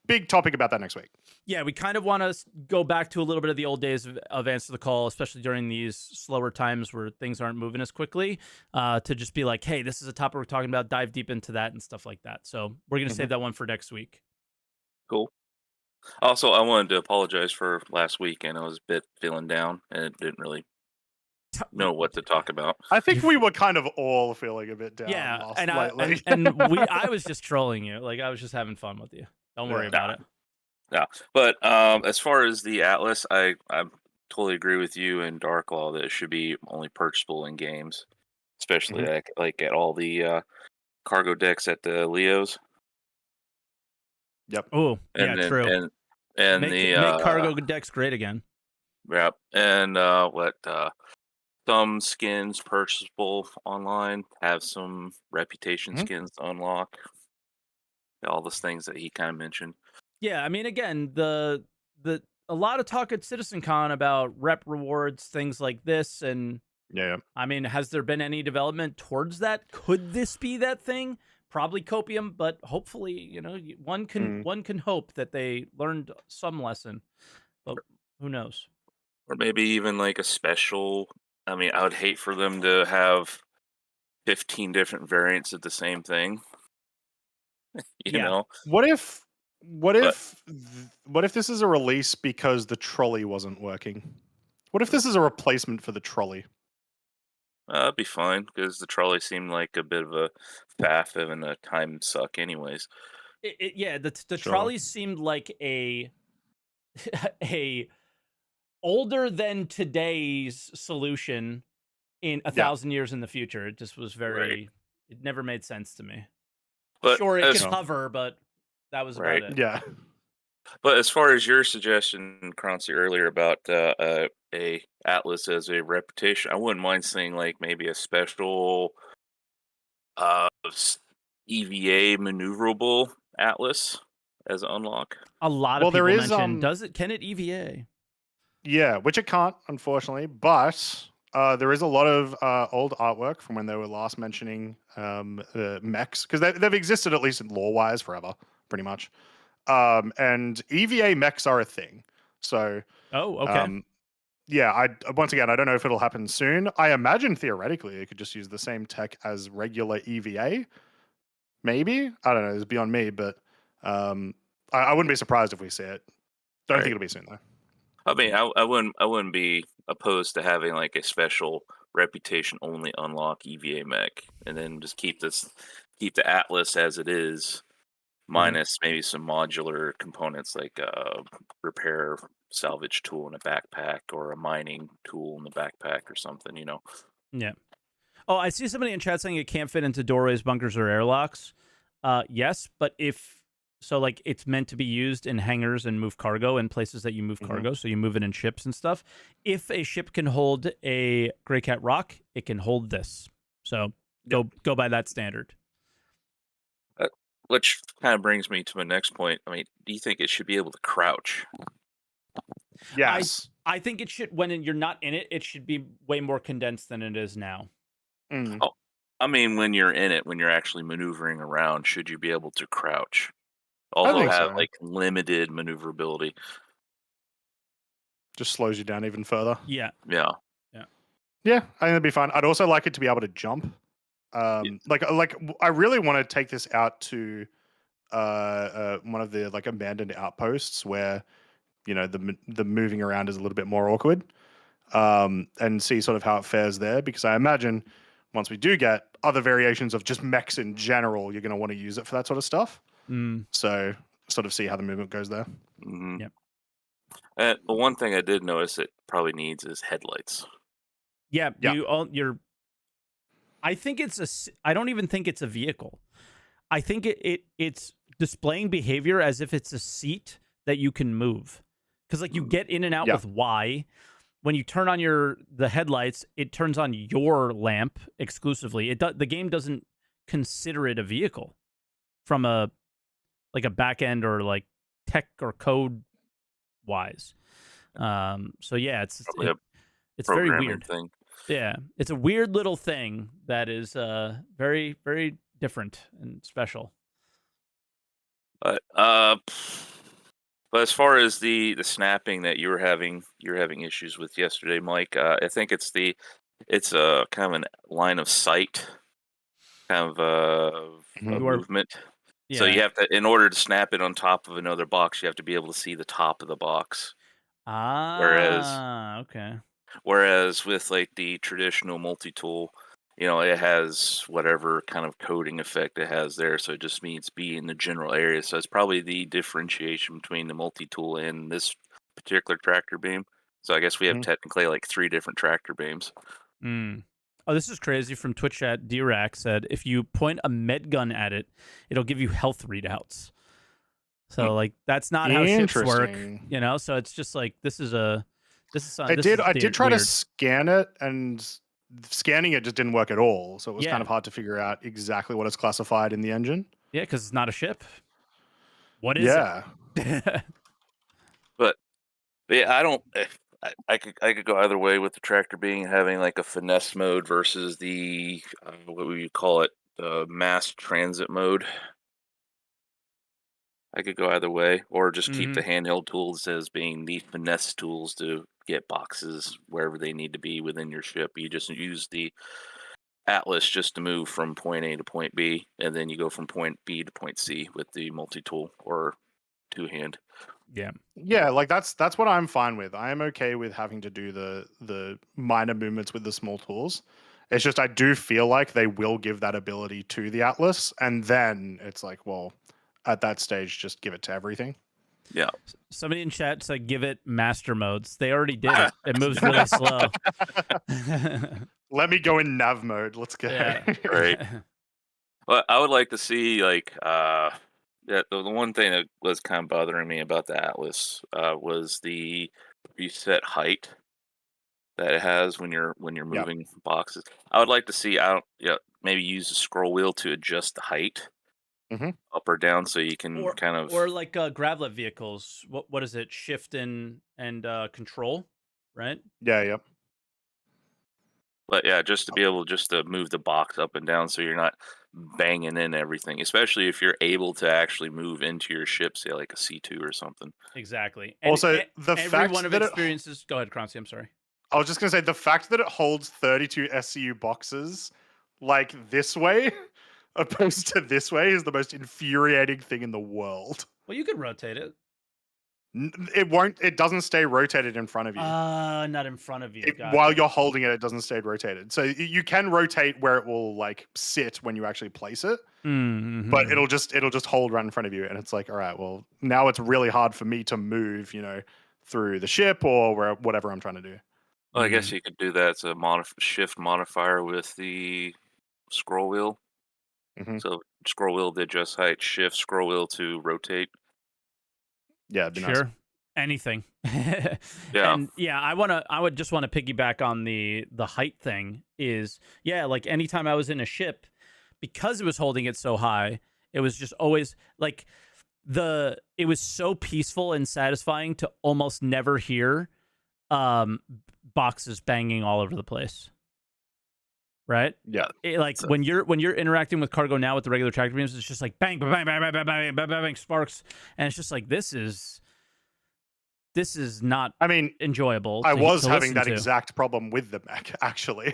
big topic about that next week. Yeah, we kind of want to go back to a little bit of the old days of Answer the Call, especially during these slower times where things aren't moving as quickly, to just be like, hey, this is a topic we're talking about, dive deep into that and stuff like that. So we're going to save that one for next week. Cool. Also, I wanted to apologize for last week, and I was a bit feeling down and didn't really know what to talk about. I think we were kind of all feeling a bit down. Yeah, and I was just trolling you. Like I was just having fun with you. Don't worry about it. Yeah, but as far as the Atlas, I totally agree with you and Darklaw that it should be only purchasable in games, especially like at all the cargo decks at the Leos. Yep. Oh, yeah, true. And make cargo decks great again. Yep. And some skins purchasable online, have some reputation skins to unlock. All those things that he kind of mentioned. Yeah, I mean, again, the a lot of talk at CitizenCon about rep rewards, things like this, and I mean, has there been any development towards that? Could this be that thing? Probably copium, but hopefully, one can hope that they learned some lesson. But who knows? Or maybe even like a special. I mean, I would hate for them to have 15 different variants of the same thing. You know? What if this is a release because the trolley wasn't working? What if this is a replacement for the trolley? That'd be fine, because the trolley seemed like a bit of a faff and a time suck anyways. The trolley seemed like a older than today's solution in 1,000 years in the future. It just was very it never made sense to me. But sure, it could hover, but that was about it. Yeah. But as far as your suggestion, Croncy, earlier about a Atlas as a reputation, I wouldn't mind seeing like maybe a special EVA maneuverable Atlas as an unlock. A lot Well, of there people is, mention, can it EVA? yeah, which it can't, unfortunately, but there is a lot of old artwork from when they were last mentioning mechs, because they've existed, at least in lore-wise, forever, pretty much. And EVA mechs are a thing. So, Oh, okay. yeah, once again, I don't know if it'll happen soon. I imagine theoretically it could just use the same tech as regular EVA. Maybe, I don't know. It's beyond me, but I wouldn't be surprised if we see it. Don't think Right. it'll be soon though. I mean, I wouldn't be opposed to having like a special reputation only unlock EVA mech, and then just keep the Atlas as it is, minus maybe some modular components like a repair salvage tool in a backpack or a mining tool in the backpack or something. Yeah. Oh, I see somebody in chat saying it can't fit into doorways, bunkers, or airlocks. Yes, but like it's meant to be used in hangars and move cargo in places that you move cargo, so you move it in ships and stuff. If a ship can hold a Grey Cat Rock, it can hold this. So go by that standard. Which kind of brings me to my next point. I mean, do you think it should be able to crouch? Yes. I think it should, when you're not in it, it should be way more condensed than it is now. Oh, I mean, when you're in it, when you're actually maneuvering around, should you be able to crouch? Although think have so. like limited maneuverability. Just slows you down even further. Yeah. Yeah. Yeah, I think that'd be fun. I'd also like it to be able to jump. Like I really want to take this out to one of the like abandoned outposts where the moving around is a little bit more awkward, and see sort of how it fares there, because I imagine once we do get other variations of just mechs in general, you're going to want to use it for that sort of stuff. So sort of see how the movement goes there. Mm-hmm. Yep. But one thing I did notice it probably needs is headlights. Yeah. I think I don't even think it's a vehicle. I think it's displaying behavior as if it's a seat that you can move. Because like you get in and out with Y. When you turn on the headlights, it turns on your lamp exclusively. The game doesn't consider it a vehicle from a back end or like tech or code wise. So yeah, it's very weird. Thing. Yeah, it's a weird little thing that is very, very different and special. But as far as the snapping that you're having issues with yesterday, Mike, I think it's a kind of a line of sight kind of movement. Yeah. So you have to, in order to snap it on top of another box, you have to be able to see the top of the box. Okay. Whereas with like the traditional multi-tool, it has whatever kind of coding effect it has there, so it just means be in the general area. So it's probably the differentiation between the multi-tool and this particular tractor beam. So I guess we have technically like 3 different tractor beams. Oh, this is crazy. From Twitch chat, D-Rack said, if you point a med gun at it, it'll give you health readouts. So like that's not how ships work, So it's just like this is something. I did try to scan it, and scanning it just didn't work at all. So it was kind of hard to figure out exactly what it's classified in the engine. Yeah, because it's not a ship. What is it? But yeah, I don't. I could go either way with the tractor being having like a finesse mode versus the what would you call it, the mass transit mode. I could go either way, or just keep the handheld tools as being the finesse tools to get boxes wherever they need to be within your ship. You just use the Atlas just to move from point A to point B, and then you go from point B to point C with the multi-tool or two-hand. Yeah, like that's what I'm fine with. I am okay with having to do the minor movements with the small tools. It's just I do feel like they will give that ability to the Atlas, and then it's like, well, at that stage, just give it to everything. Yeah. Somebody in chat said give it master modes. They already did it. It moves really slow. Let me go in nav mode. Let's go. Yeah. Right. Well, I would like to see like Yeah, the one thing that was kind of bothering me about the Atlas was the reset height that it has when you're Yeah. moving boxes. I would like to see out maybe use the scroll wheel to adjust the height Mm-hmm. up or down so you can kind of or like gravlet vehicles. What is it? Shift and control, right? Yeah. Yeah. but yeah, just to be able just to move the box up and down so you're not banging in everything, especially if you're able to actually move into your ship, say like a C2 or something. Exactly. And Also, the every fact one of that experiences. Go ahead, Croncy. I'm sorry. I was just gonna say the fact that it holds 32 SCU boxes like this way, opposed to this way, is the most infuriating thing in the world. Well, you could rotate it. It won't. It doesn't stay rotated in front of you. Not in front of you. While you're holding it, it doesn't stay rotated. So you can rotate where it will like sit when you actually place it, but it'll just hold right in front of you, and it's like, all right, well, now it's really hard for me to move, through the ship or whatever I'm trying to do. Well, I guess you could do that as a shift modifier with the scroll wheel. So scroll wheel to adjust height, shift scroll wheel to rotate. Yeah, it'd be Sure. nice. Anything. Yeah. And yeah, I would just want to piggyback on the height thing is, yeah, like anytime I was in a ship, because it was holding it so high, it was just always like it was so peaceful and satisfying to almost never hear boxes banging all over the place. Right? Yeah. When you're interacting with cargo now with the regular tractor beams, it's just like bang, bang, bang, bang, bang, bang, bang, bang, sparks, and it's just like this is not. I mean, enjoyable. I was having that exact problem with the mech, actually.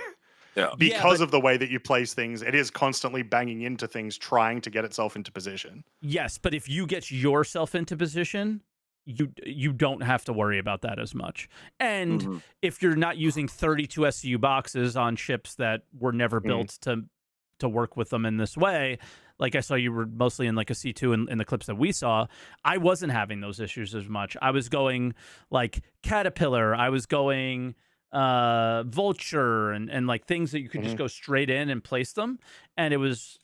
Yeah. Because of the way that you place things, it is constantly banging into things, trying to get itself into position. Yes, but if you get yourself into position, you don't have to worry about that as much. And if you're not using 32 SCU boxes on ships that were never built to work with them in this way, like I saw you were mostly in like a C2 in the clips that we saw, I wasn't having those issues as much. I was going like Caterpillar, I was going Vulture and like things that you could just go straight in and place them, and it was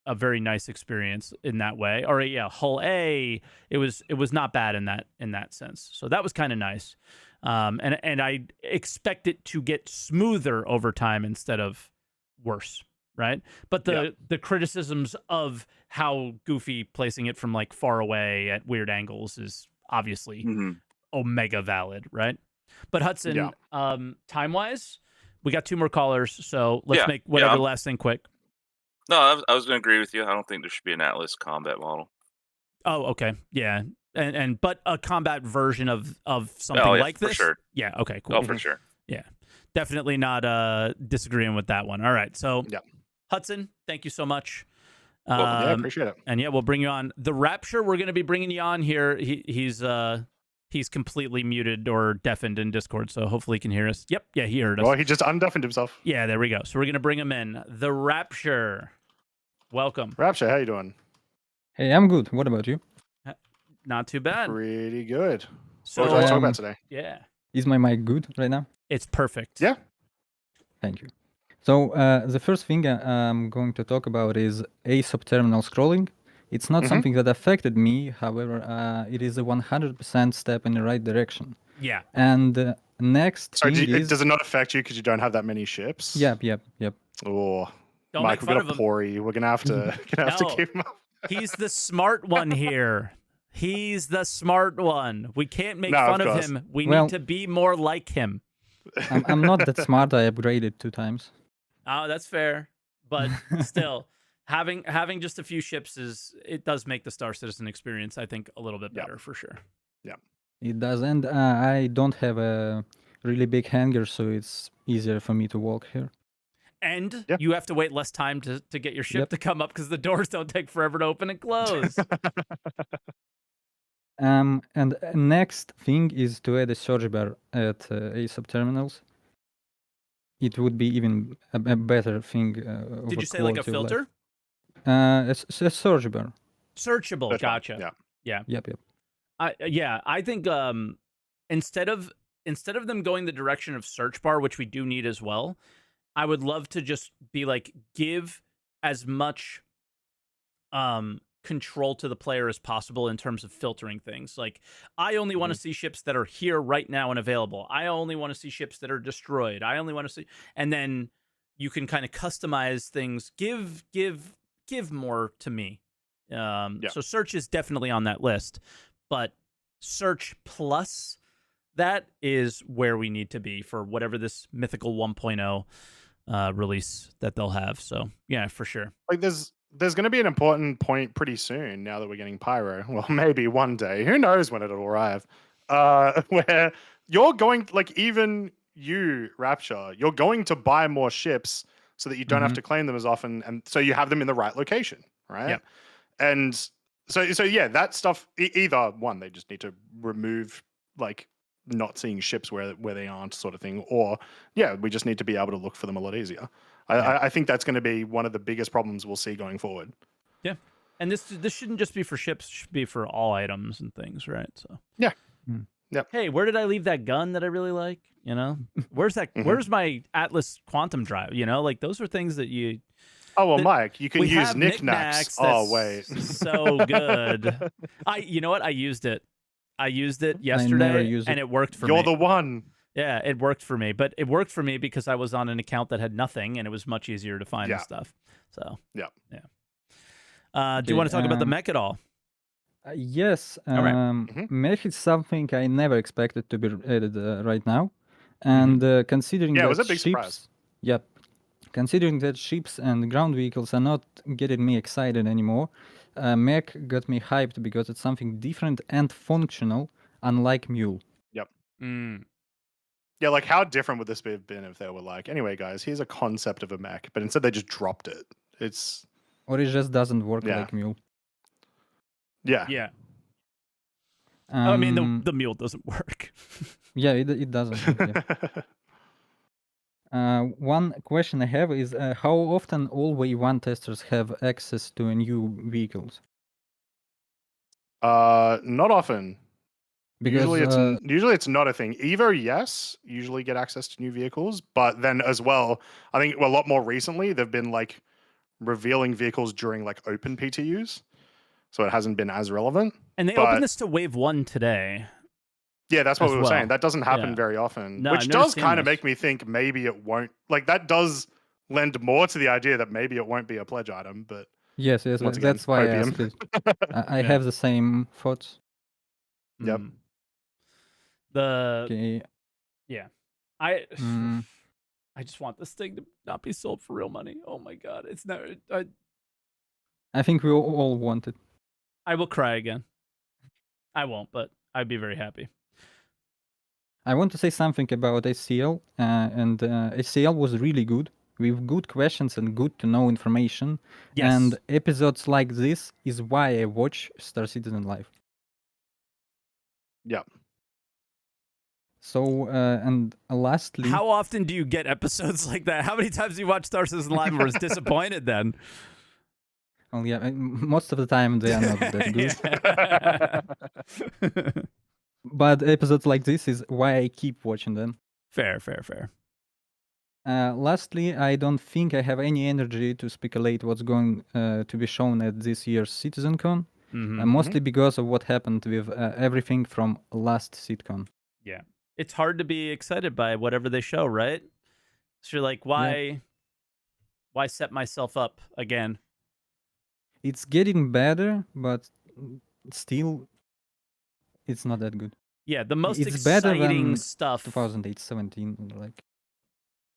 a very nice experience in that way. Or yeah, Hull A, it was not bad in that sense. So that was kind of nice. And I expect it to get smoother over time instead of worse, right? But the criticisms of how goofy placing it from like far away at weird angles is obviously omega valid, right? But Hudson, time-wise, we got 2 more callers, so let's make whatever the last thing quick. No, I was going to agree with you. I don't think there should be an Atlas combat model. Oh, okay. Yeah. And but a combat version of something like this? For sure. Yeah, okay, cool. Oh, for sure. Yeah. Definitely not disagreeing with that one. All right. So Hudson, thank you so much. Yeah, appreciate it. And yeah, we'll bring you on. TheRapture, we're going to be bringing you on here. He's completely muted or deafened in Discord, so hopefully he can hear us. Yep, yeah, he heard us. Well, he just undeafened himself. Yeah, there we go. So we're going to bring him in. TheRapture, welcome. Rapture, how you doing? Hey, I'm good. What about you? Not too bad. Pretty good. So, what would you like to talk about today? Yeah. Is my mic good right now? It's perfect. Yeah. Thank you. So the first thing I'm going to talk about is ASOP terminal scrolling. It's not something that affected me. However, it is a 100% step in the right direction. Yeah. And next Sorry, thing does it not affect you because you don't have that many ships? Yep. Oh, don't Mike, make we've fun got a of him. Pori. We're gonna have to keep him up. He's the smart one here. He's the smart one. We can't make fun of him. We need to be more like him. I'm not that smart. I upgraded 2 times. Oh, that's fair. But still, having just a few ships it does make the Star Citizen experience, I think, a little bit better for sure. Yeah. It does, and I don't have a really big hangar, so it's easier for me to walk here. And you have to wait less time to get your ship to come up because the doors don't take forever to open and close. And next thing is to add a surge bar at ASOP terminals. It would be even a better thing. Did you say like a filter? A surge bar. Searchable. That's gotcha. Right. Yeah. Yep. I think instead of them going the direction of search bar, which we do need as well, I would love to just be like, give as much control to the player as possible in terms of filtering things. Like, I only want to see ships that are here right now and available. I only want to see ships that are destroyed. I only want to see, and then you can kind of customize things. Give more to me. So search is definitely on that list, but search plus that is where we need to be for whatever this Mythical 1.0 release that they'll have. So yeah, for sure. Like there's going to be an important point pretty soon now that we're getting Pyro. Well, maybe one day. Who knows when it'll arrive? Where you're going, like even you, Rapture, you're going to buy more ships so that you don't have to claim them as often, and so you have them in the right location, right? Yeah. And so yeah, that stuff. Either one, they just need to remove like not seeing ships where they aren't, sort of thing, or yeah, we just need to be able to look for them a lot easier. I think that's going to be one of the biggest problems we'll see going forward. Yeah, and this shouldn't just be for ships; it should be for all items and things, right? So yeah. Yep. Hey, where did I leave that gun that I really like? You know, where's that? Where's my Atlas Quantum Drive? You know, like those are things that you. Oh well, Mike, you can use knickknacks. Oh wait, so good. You know what? I used it yesterday, and it worked for me. You're the one. Yeah, it worked for me, but it worked for me because I was on an account that had nothing, and it was much easier to find the stuff. So yeah. Do you want to talk about the mech at all? Yes. All right. Mech is something I never expected to be added right now, and considering that it was a big ships, surprise. Yep. Considering that ships and ground vehicles are not getting me excited anymore, Mech got me hyped because it's something different and functional, unlike Mule. Yep. Yeah, like how different would this have been if they were like, anyway, guys, here's a concept of a mech, but instead they just dropped it. Or it just doesn't work like Mule. Yeah. Yeah. I mean, the Mule doesn't work. Yeah, it doesn't. One question I have is how often all Wave 1 testers have access to new vehicles? Not often. Because usually it's not a thing. Evo, yes, usually get access to new vehicles, but then as well, I think a lot more recently they've been like revealing vehicles during like open PTUs, so it hasn't been as relevant. And they opened this to Wave 1 today. Yeah, that's what we were saying. That doesn't happen very often, which does kind of make me think maybe it won't. Like that does lend more to the idea that maybe it won't be a pledge item. But yes, once again, that's why I asked it. I have the same thoughts. Yep. I just want this thing to not be sold for real money. Oh my god, it's not. I think we all want it. I will cry again. I won't, but I'd be very happy. I want to say something about ACL, and ACL was really good, with good questions and good to know information. Yes. And episodes like this is why I watch Star Citizen Live. Yeah. So, and lastly... How often do you get episodes like that? How many times do you watch Star Citizen Live and were disappointed then? Well, yeah, most of the time they are not that good. But episodes like this is why I keep watching them. Fair. Lastly, I don't think I have any energy to speculate what's going to be shown at this year's CitizenCon, mostly because of what happened with everything from last CitCon. Yeah. It's hard to be excited by whatever they show, right? So you're like, why set myself up again? It's getting better, but still, it's not that good. Yeah, the most it's exciting better than stuff. 2008-17, like.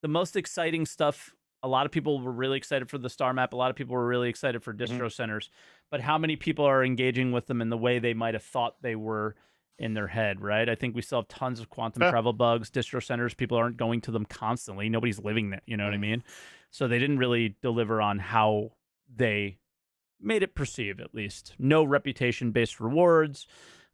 The most exciting stuff. A lot of people were really excited for the star map. A lot of people were really excited for distro centers. But how many people are engaging with them in the way they might have thought they were in their head, right? I think we still have tons of quantum travel bugs. Distro centers, people aren't going to them constantly. Nobody's living there, you know what I mean? So they didn't really deliver on how they made it perceived, at least. No reputation-based rewards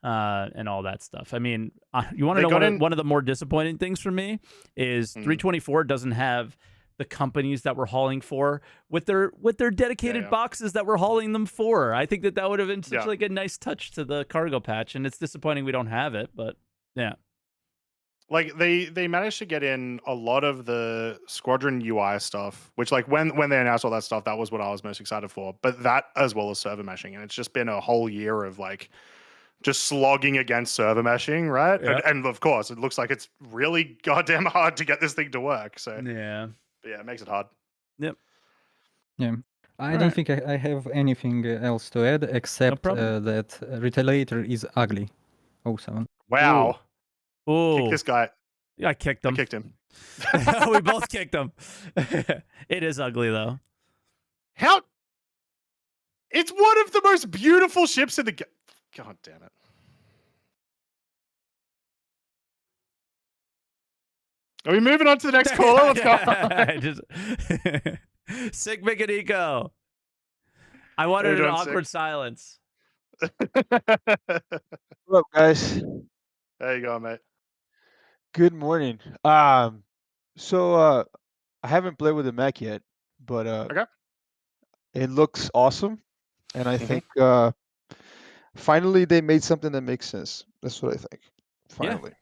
and all that stuff. I mean, you want to know one of the more disappointing things for me is 324 doesn't have the companies that we're hauling for with their dedicated boxes that we're hauling them for. I think that would have been such like a nice touch to the cargo patch, and it's disappointing we don't have it, but yeah. Like they managed to get in a lot of the squadron UI stuff, which like when they announced all that stuff, that was what I was most excited for. But that as well as server meshing, and it's just been a whole year of like just slogging against server meshing, right? Yeah. And of course, it looks like it's really goddamn hard to get this thing to work. So Yeah. it makes it hard. Yep. Yeah. I All don't right. think I have anything else to add except problem. that Retaliator is ugly. 07. Wow. Ooh. Kick this guy. Yeah, I kicked I him. kicked him. We both kicked him. It is ugly though. How? It's one of the most beautiful ships in the game. God damn it. Are we moving on to the next caller? What's going on? Sikmikaniko. I wanted an awkward silence. What's up, guys? There you go, mate. Good morning. So I haven't played with the mech yet, but Okay. it looks awesome, and I Mhm. think finally they made something that makes sense. That's what I think. Finally.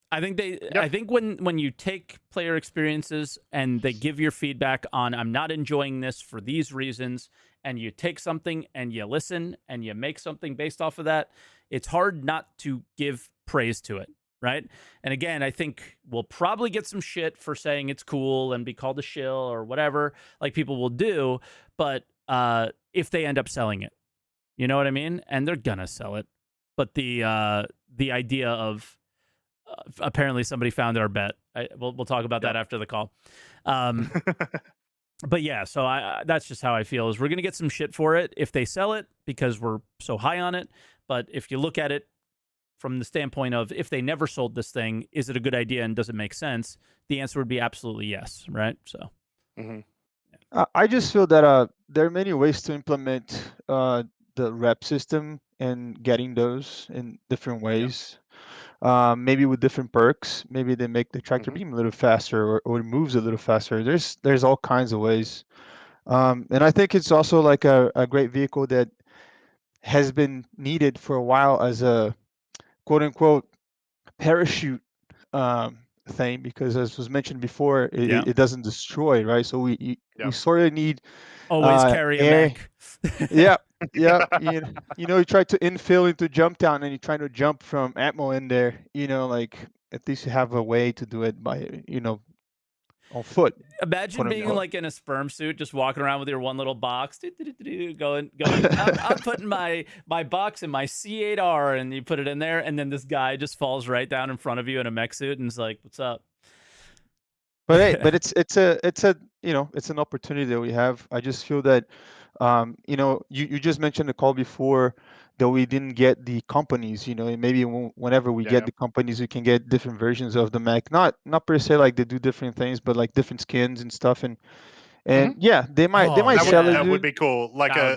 I think I think when you take player experiences and they give your feedback on I'm not enjoying this for these reasons, and you take something and you listen and you make something based off of that, it's hard not to give praise to it, right? And again, I think we'll probably get some shit for saying it's cool and be called a shill or whatever, like people will do, but if they end up selling it, you know what I mean? And they're gonna sell it. But the idea of apparently somebody found our bet. We'll talk about that after the call. But yeah, so that's just how I feel. Is we're gonna get some shit for it if they sell it because we're so high on it. But if you look at it from the standpoint of if they never sold this thing, is it a good idea and does it make sense? The answer would be absolutely yes, right? So. I just feel that there are many ways to implement the rep system and getting those in different ways. Maybe with different perks. Maybe they make the tractor beam a little faster, or it moves a little faster. There's all kinds of ways, and I think it's also like a great vehicle that has been needed for a while as a quote unquote parachute thing, because as was mentioned before, it doesn't destroy, right? So we sort of need always carry a mech. Yeah. You try to infill into jump down and you're trying to jump from ammo in there, like at least you have a way to do it by, on foot. Imagine being like in a sperm suit, just walking around with your one little box, going. I'm putting my box in my C8R, and you put it in there, and then this guy just falls right down in front of you in a mech suit, and is like, "What's up?" But hey, but it's an opportunity that we have. I just feel that, you just mentioned the call before that we didn't get the companies. Maybe whenever we get the companies, we can get different versions of the mech. Not per se like they do different things, but like different skins and stuff. And yeah, they might sell it. That would be cool. Like a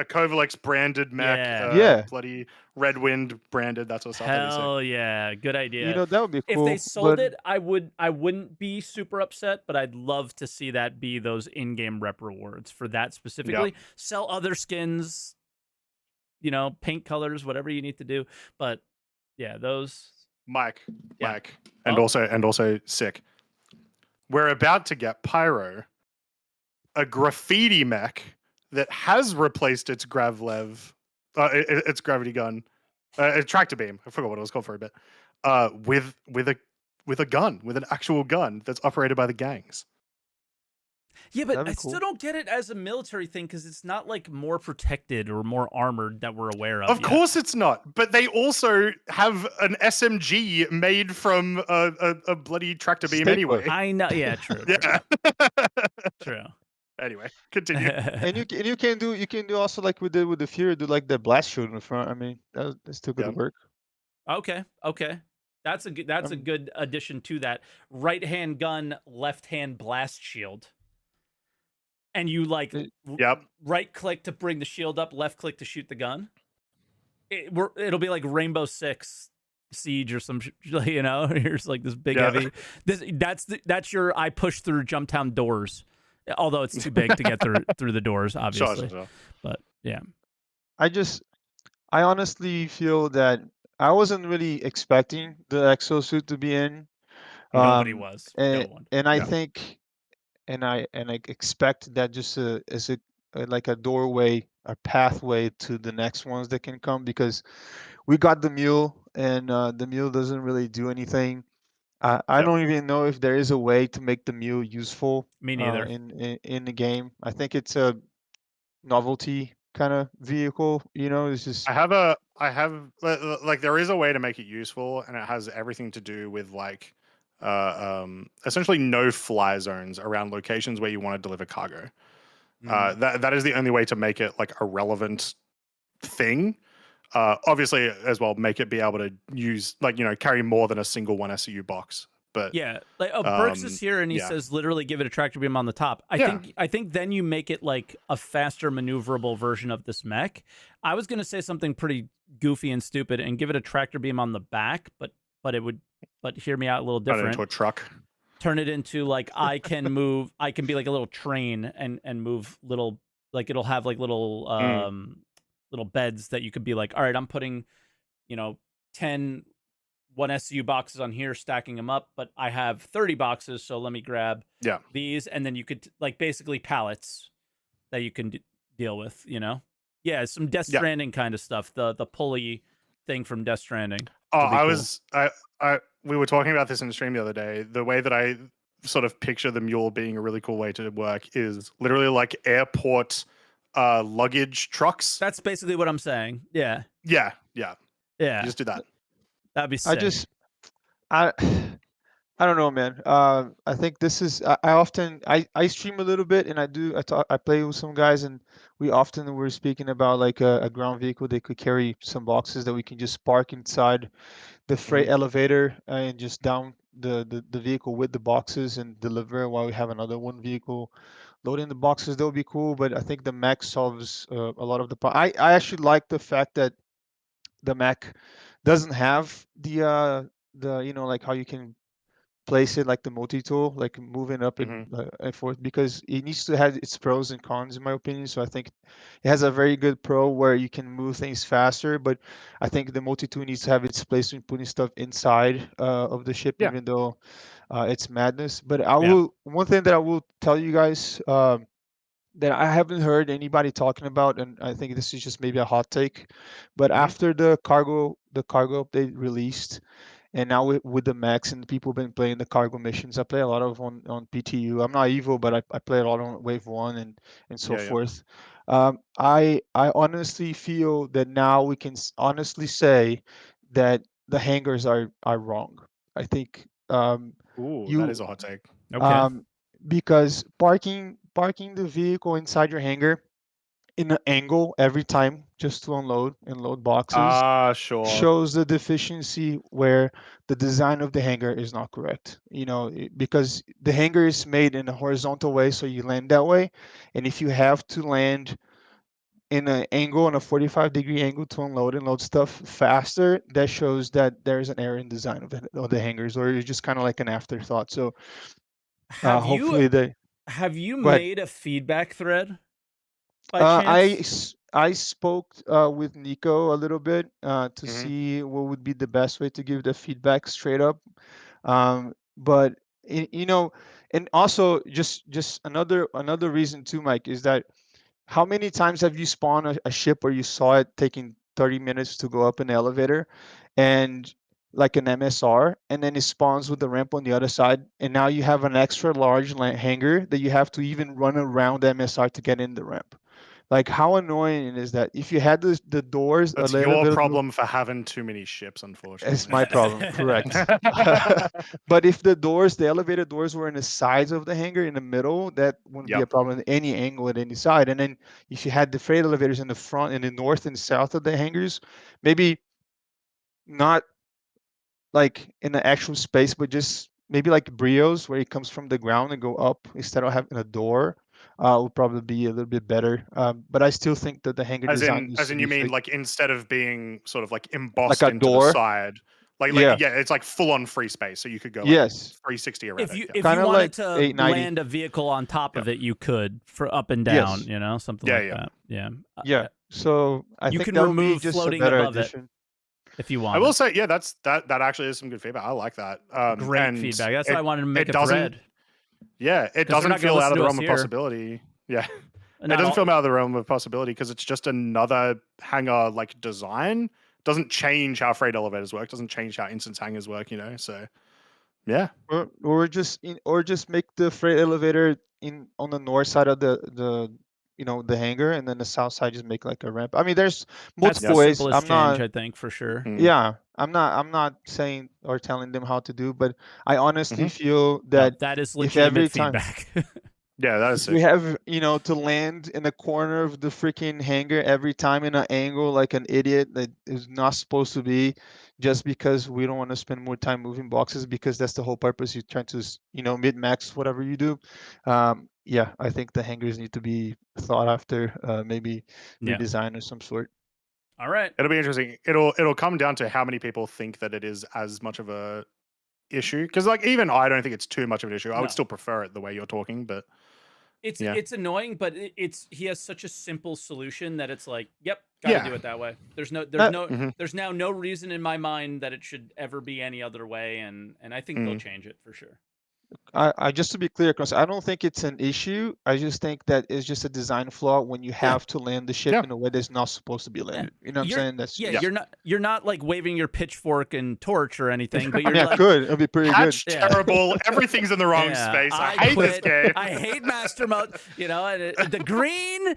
Kovalex branded mech, bloody Red Wind branded, that sort of stuff. Hell yeah, good idea. That would be cool. If they sold it, I wouldn't be super upset, but I'd love to see that be those in-game rep rewards for that specifically. Sell other skins, paint colors, whatever you need to do. But yeah, those Mike, and also Sick. We're about to get Pyro, a graffiti mech that has replaced its Gravlev, its gravity gun, tractor beam. I forgot what it was called for a bit. With a gun, with an actual gun that's operated by the gangs. Yeah, but I still don't get it as a military thing because it's not like more protected or more armored that we're aware of. Of course it's not, but they also have an SMG made from a bloody tractor beam anyway. I know. Yeah, true. True. Anyway, continue. And you can do also like we did with the Fury, do like the blast shield in the front. I mean, that's still good work. Okay. That's a good addition to that. Right hand gun, left hand blast shield. And you right click to bring the shield up, left click to shoot the gun. It'll be like Rainbow Six Siege or some, here's like this big heavy. That's your I push through Jumptown doors. Although it's too big to get through the doors, obviously. Sure. But yeah. I honestly feel that I wasn't really expecting the exosuit to be in. Nobody was. No And one. I Yeah. think, and I expect that just as a like a doorway, a pathway to the next ones that can come, because we got the mule, and the mule doesn't really do anything. I Yep. don't even know if there is a way to make the mule useful Me neither. in the game. I think it's a novelty kind of vehicle. It's just I have like there is a way to make it useful, and it has everything to do with like essentially no fly zones around locations where you want to deliver cargo. That is the only way to make it like a relevant thing. Obviously, as well, make it be able to use like carry more than a single 1 SU box. But Yeah, like Burks is here and he yeah. says literally give it a tractor beam on the top. I think then you make it like a faster maneuverable version of this mech. I was gonna say something pretty goofy and stupid and give it a tractor beam on the back, but hear me out a little turn it different. into a truck. Turn it into like I can be like a little train and move little, like it'll have like little little beds that you could be like, all right, I'm putting 10 1 SU boxes on here, stacking them up, but I have 30 boxes, so let me grab these, and then you could like basically pallets that you can deal with, Yeah, some Death Stranding kind of stuff. The pulley thing from Death Stranding. We were talking about this in the stream the other day. The way that I sort of picture the mule being a really cool way to work is literally like airport luggage trucks. That's basically what I'm saying. Yeah. Yeah. Yeah. You just do that. That'd be sick. I don't know, man. I think this is. I often I stream a little bit, and I play with some guys, and we often were speaking about like a ground vehicle that could carry some boxes that we can just park inside the freight elevator and just down the vehicle with the boxes and deliver while we have another one vehicle loading the boxes. That would be cool. But I think the mech solves a lot of the problem. I actually like the fact that the mech doesn't have the like how you can place it like the multi-tool, like moving up and forth, because it needs to have its pros and cons in my opinion. So I think it has a very good pro where you can move things faster, but I think the multi-tool needs to have its place in putting stuff inside of the ship, even though it's madness. But one thing that I will tell you guys that I haven't heard anybody talking about, and I think this is just maybe a hot take, but after the cargo update released, and now with the MECHS, and people have been playing the cargo missions. I play a lot of on PTU. I'm not evil, but I play a lot on Wave 1 and so forth. I honestly feel that now we can honestly say that the hangars are wrong. I think that is a hot take. Okay. Because parking the vehicle inside your hangar in an angle every time just to unload and load boxes shows the deficiency where the design of the hangar is not correct. Because the hangar is made in a horizontal way, so you land that way, and if you have to land in an angle, on a 45-degree angle to unload and load stuff faster, that shows that there's an error in design of the hangars, or it's just kind of like an afterthought. So hopefully have you made a feedback thread by chance? I spoke with Nico a little bit to see what would be the best way to give the feedback straight up. But and also just another reason too, Mike, is that how many times have you spawned a ship where you saw it taking 30 minutes to go up an elevator, and like an MSR, and then it spawns with the ramp on the other side, and now you have an extra large hangar that you have to even run around the MSR to get in the ramp. Like, how annoying is that? If you had the doors, that's your problem for having too many ships, unfortunately. It's my problem, correct. But if the elevator doors were in the sides of the hangar in the middle, that wouldn't be a problem at any angle at any side. And then if you had the freight elevators in the front, in the north and south of the hangars, maybe not like in the actual space, but just maybe like Brios, where it comes from the ground and go up instead of having a door, would probably be a little bit better. But I still think that the hangar design as in you mean like instead of being sort of like embossed like a into door? the side, it's like full on free space, so you could go like 360 around if you it. wanted to land a vehicle on top of it, you could for up and down, something like that. Yeah. So I think can that would remove be just floating a better above addition. if you want. I will say, yeah, that actually is some good feedback. I like that. Great and feedback. That's why I wanted to make it a doesn't- thread. Yeah, it 'Cause they're doesn't not gonna feel out listen of to the us realm of here. possibility. Yeah. It Not doesn't all- feel out of the realm of possibility because it's just another hanger like design. Doesn't change how freight elevators work. Doesn't change how instance hangers work. You know, so yeah. Or just make the freight elevator on the north side of the the hangar, and then the south side just make like a ramp. I mean, there's That's the multiple ways. simplest I'm not. change, I think, for sure. Mm. Yeah, I'm not saying or telling them how to do, but I honestly Mhm. feel No, that that is if every legitimate time feedback. Yeah, that is if we sick. have to land in the corner of the freaking hangar every time in an angle like an idiot that is not supposed to be, just because we don't want to spend more time moving boxes, because that's the whole purpose. You're trying to min-max whatever you do. Yeah, I think the hangars need to be thought after, maybe Yeah. redesigned of some sort. All right. It'll be interesting. It'll come down to how many people think that it is as much of a issue. Because like even I don't think it's too much of an issue. I No. would still prefer it the way you're talking, but It's Yeah. it's annoying, but he has such a simple solution that it's like, yep, gotta Yeah. do it that way. There's Mhm. there's now no reason in my mind that it should ever be any other way, and I think they'll change it for sure. I just to be clear, because I don't think it's an issue. I just think that it's just a design flaw when you have to land the ship Yeah. in a way that's not supposed to be landed. You know what I'm saying? That's Yeah, just, you're not like waving your pitchfork and torch or anything, but you're yeah, like, good. It'll be pretty good. Hatch terrible. Everything's in the wrong yeah, space. I hate this quit. game. I hate master mode. And the green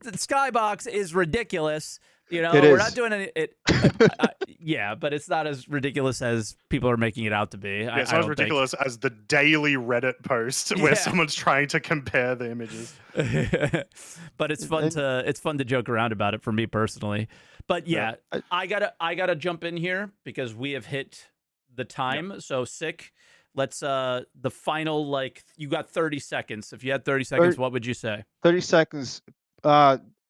skybox is ridiculous. It we're is. not doing it. Yeah, but it's not as ridiculous as people are making it out to be. Yeah, it's I not as don't ridiculous as the daily Reddit post where Yeah. someone's trying to compare the images. think. But it's fun to joke around about it for me personally. But yeah, I gotta jump in here because we have hit the time. So sick. Let's the final, you got 30 seconds. If you had 30 seconds, what would you say? 30 seconds.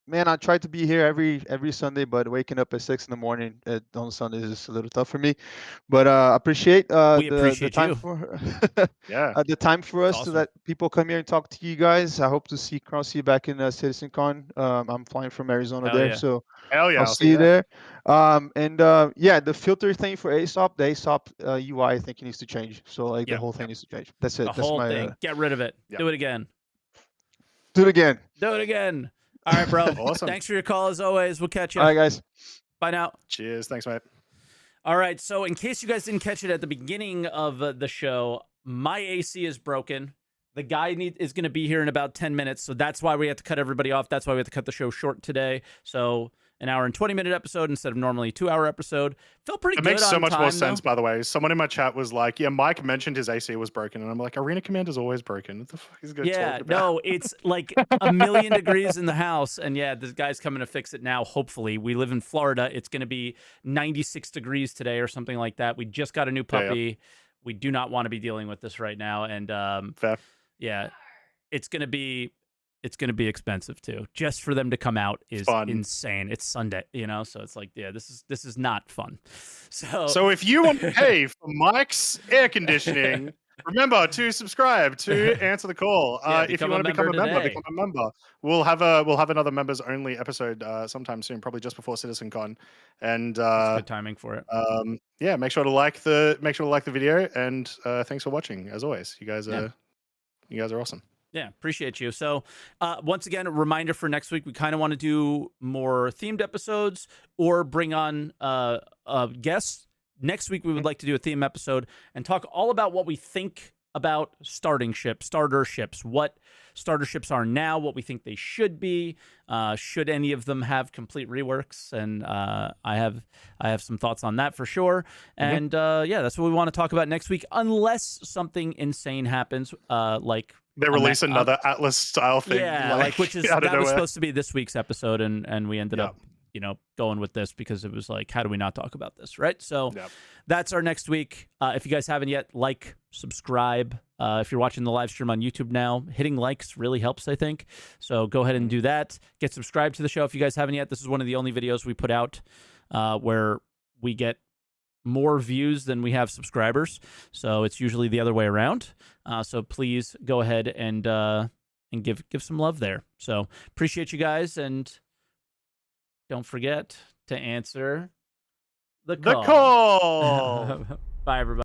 Man, I try to be here every Sunday, but waking up at 6 in the morning on Sundays is a little tough for me. But appreciate We appreciate the time you. for Yeah. the time for us awesome. to let people come here and talk to you guys. I hope to see Croncy back in CitizenCon. I'm flying from Arizona Hell there, yeah. so Hell yeah. I'll see you there. Yeah, the filter thing for ASOP, the ASOP UI, I think it needs to change. So Yeah. the whole thing needs to change. That's it. The That's whole my thing. Get rid of it. Yeah. Do it again. do it again. Do it again. All right, bro. Awesome. Thanks for your call as always. We'll catch you. All right, guys. Bye now. Cheers. Thanks, mate. All right. So in case you guys didn't catch it at the beginning of the show, my AC is broken. The guy is going to be here in about 10 minutes. So that's why we have to cut everybody off. That's why we have to cut the show short today. So an hour and 20-minute episode instead of normally a 2-hour episode. Felt pretty It good. makes so on much time, more sense, though. by the way. Someone in my chat was like, yeah, Mike mentioned his AC was broken. And I'm like, Arena Commander's always broken. What the fuck is he going to Yeah, talk about? no, it's like a million degrees in the house. And yeah, this guy's coming to fix it now, hopefully. We live in Florida. It's going to be 96 degrees today or something like that. We just got a new puppy. Yeah. We do not want to be dealing with this right now. And Fair. yeah, it's going to be expensive too. Just for them to come out is Fun. insane. It's Sunday, so it's like, yeah, this is not fun. So if you want to pay for Mike's air conditioning, remember to subscribe to answer the call. If you want to become a member, today. become a member. We'll have another members only episode sometime soon, probably just before CitizenCon. And That's good timing for it. yeah, make sure to like the video, and thanks for watching. As always, you guys are awesome. Yeah, appreciate you. So once again, a reminder for next week, we kind of want to do more themed episodes or bring on guests. Next week, we would like to do a theme episode and talk all about what we think about starter ships, what starter ships are now, what we think they should be, should any of them have complete reworks, and I have some thoughts on that for sure. And yeah, that's what we want to talk about next week, unless something insane happens, like they release another Atlas style thing. Yeah, which is out of that was nowhere. supposed to be this week's episode, and we ended up going with this because it was like, how do we not talk about this, right? So that's our next week. If you guys haven't yet, subscribe. If you're watching the live stream on YouTube now, hitting likes really helps, I think. So go ahead and do that. Get subscribed to the show if you guys haven't yet. This is one of the only videos we put out where we get more views than we have subscribers. So it's usually the other way around. So please go ahead and give some love there. So appreciate you guys, and don't forget to answer the The call. call. Bye, everybody.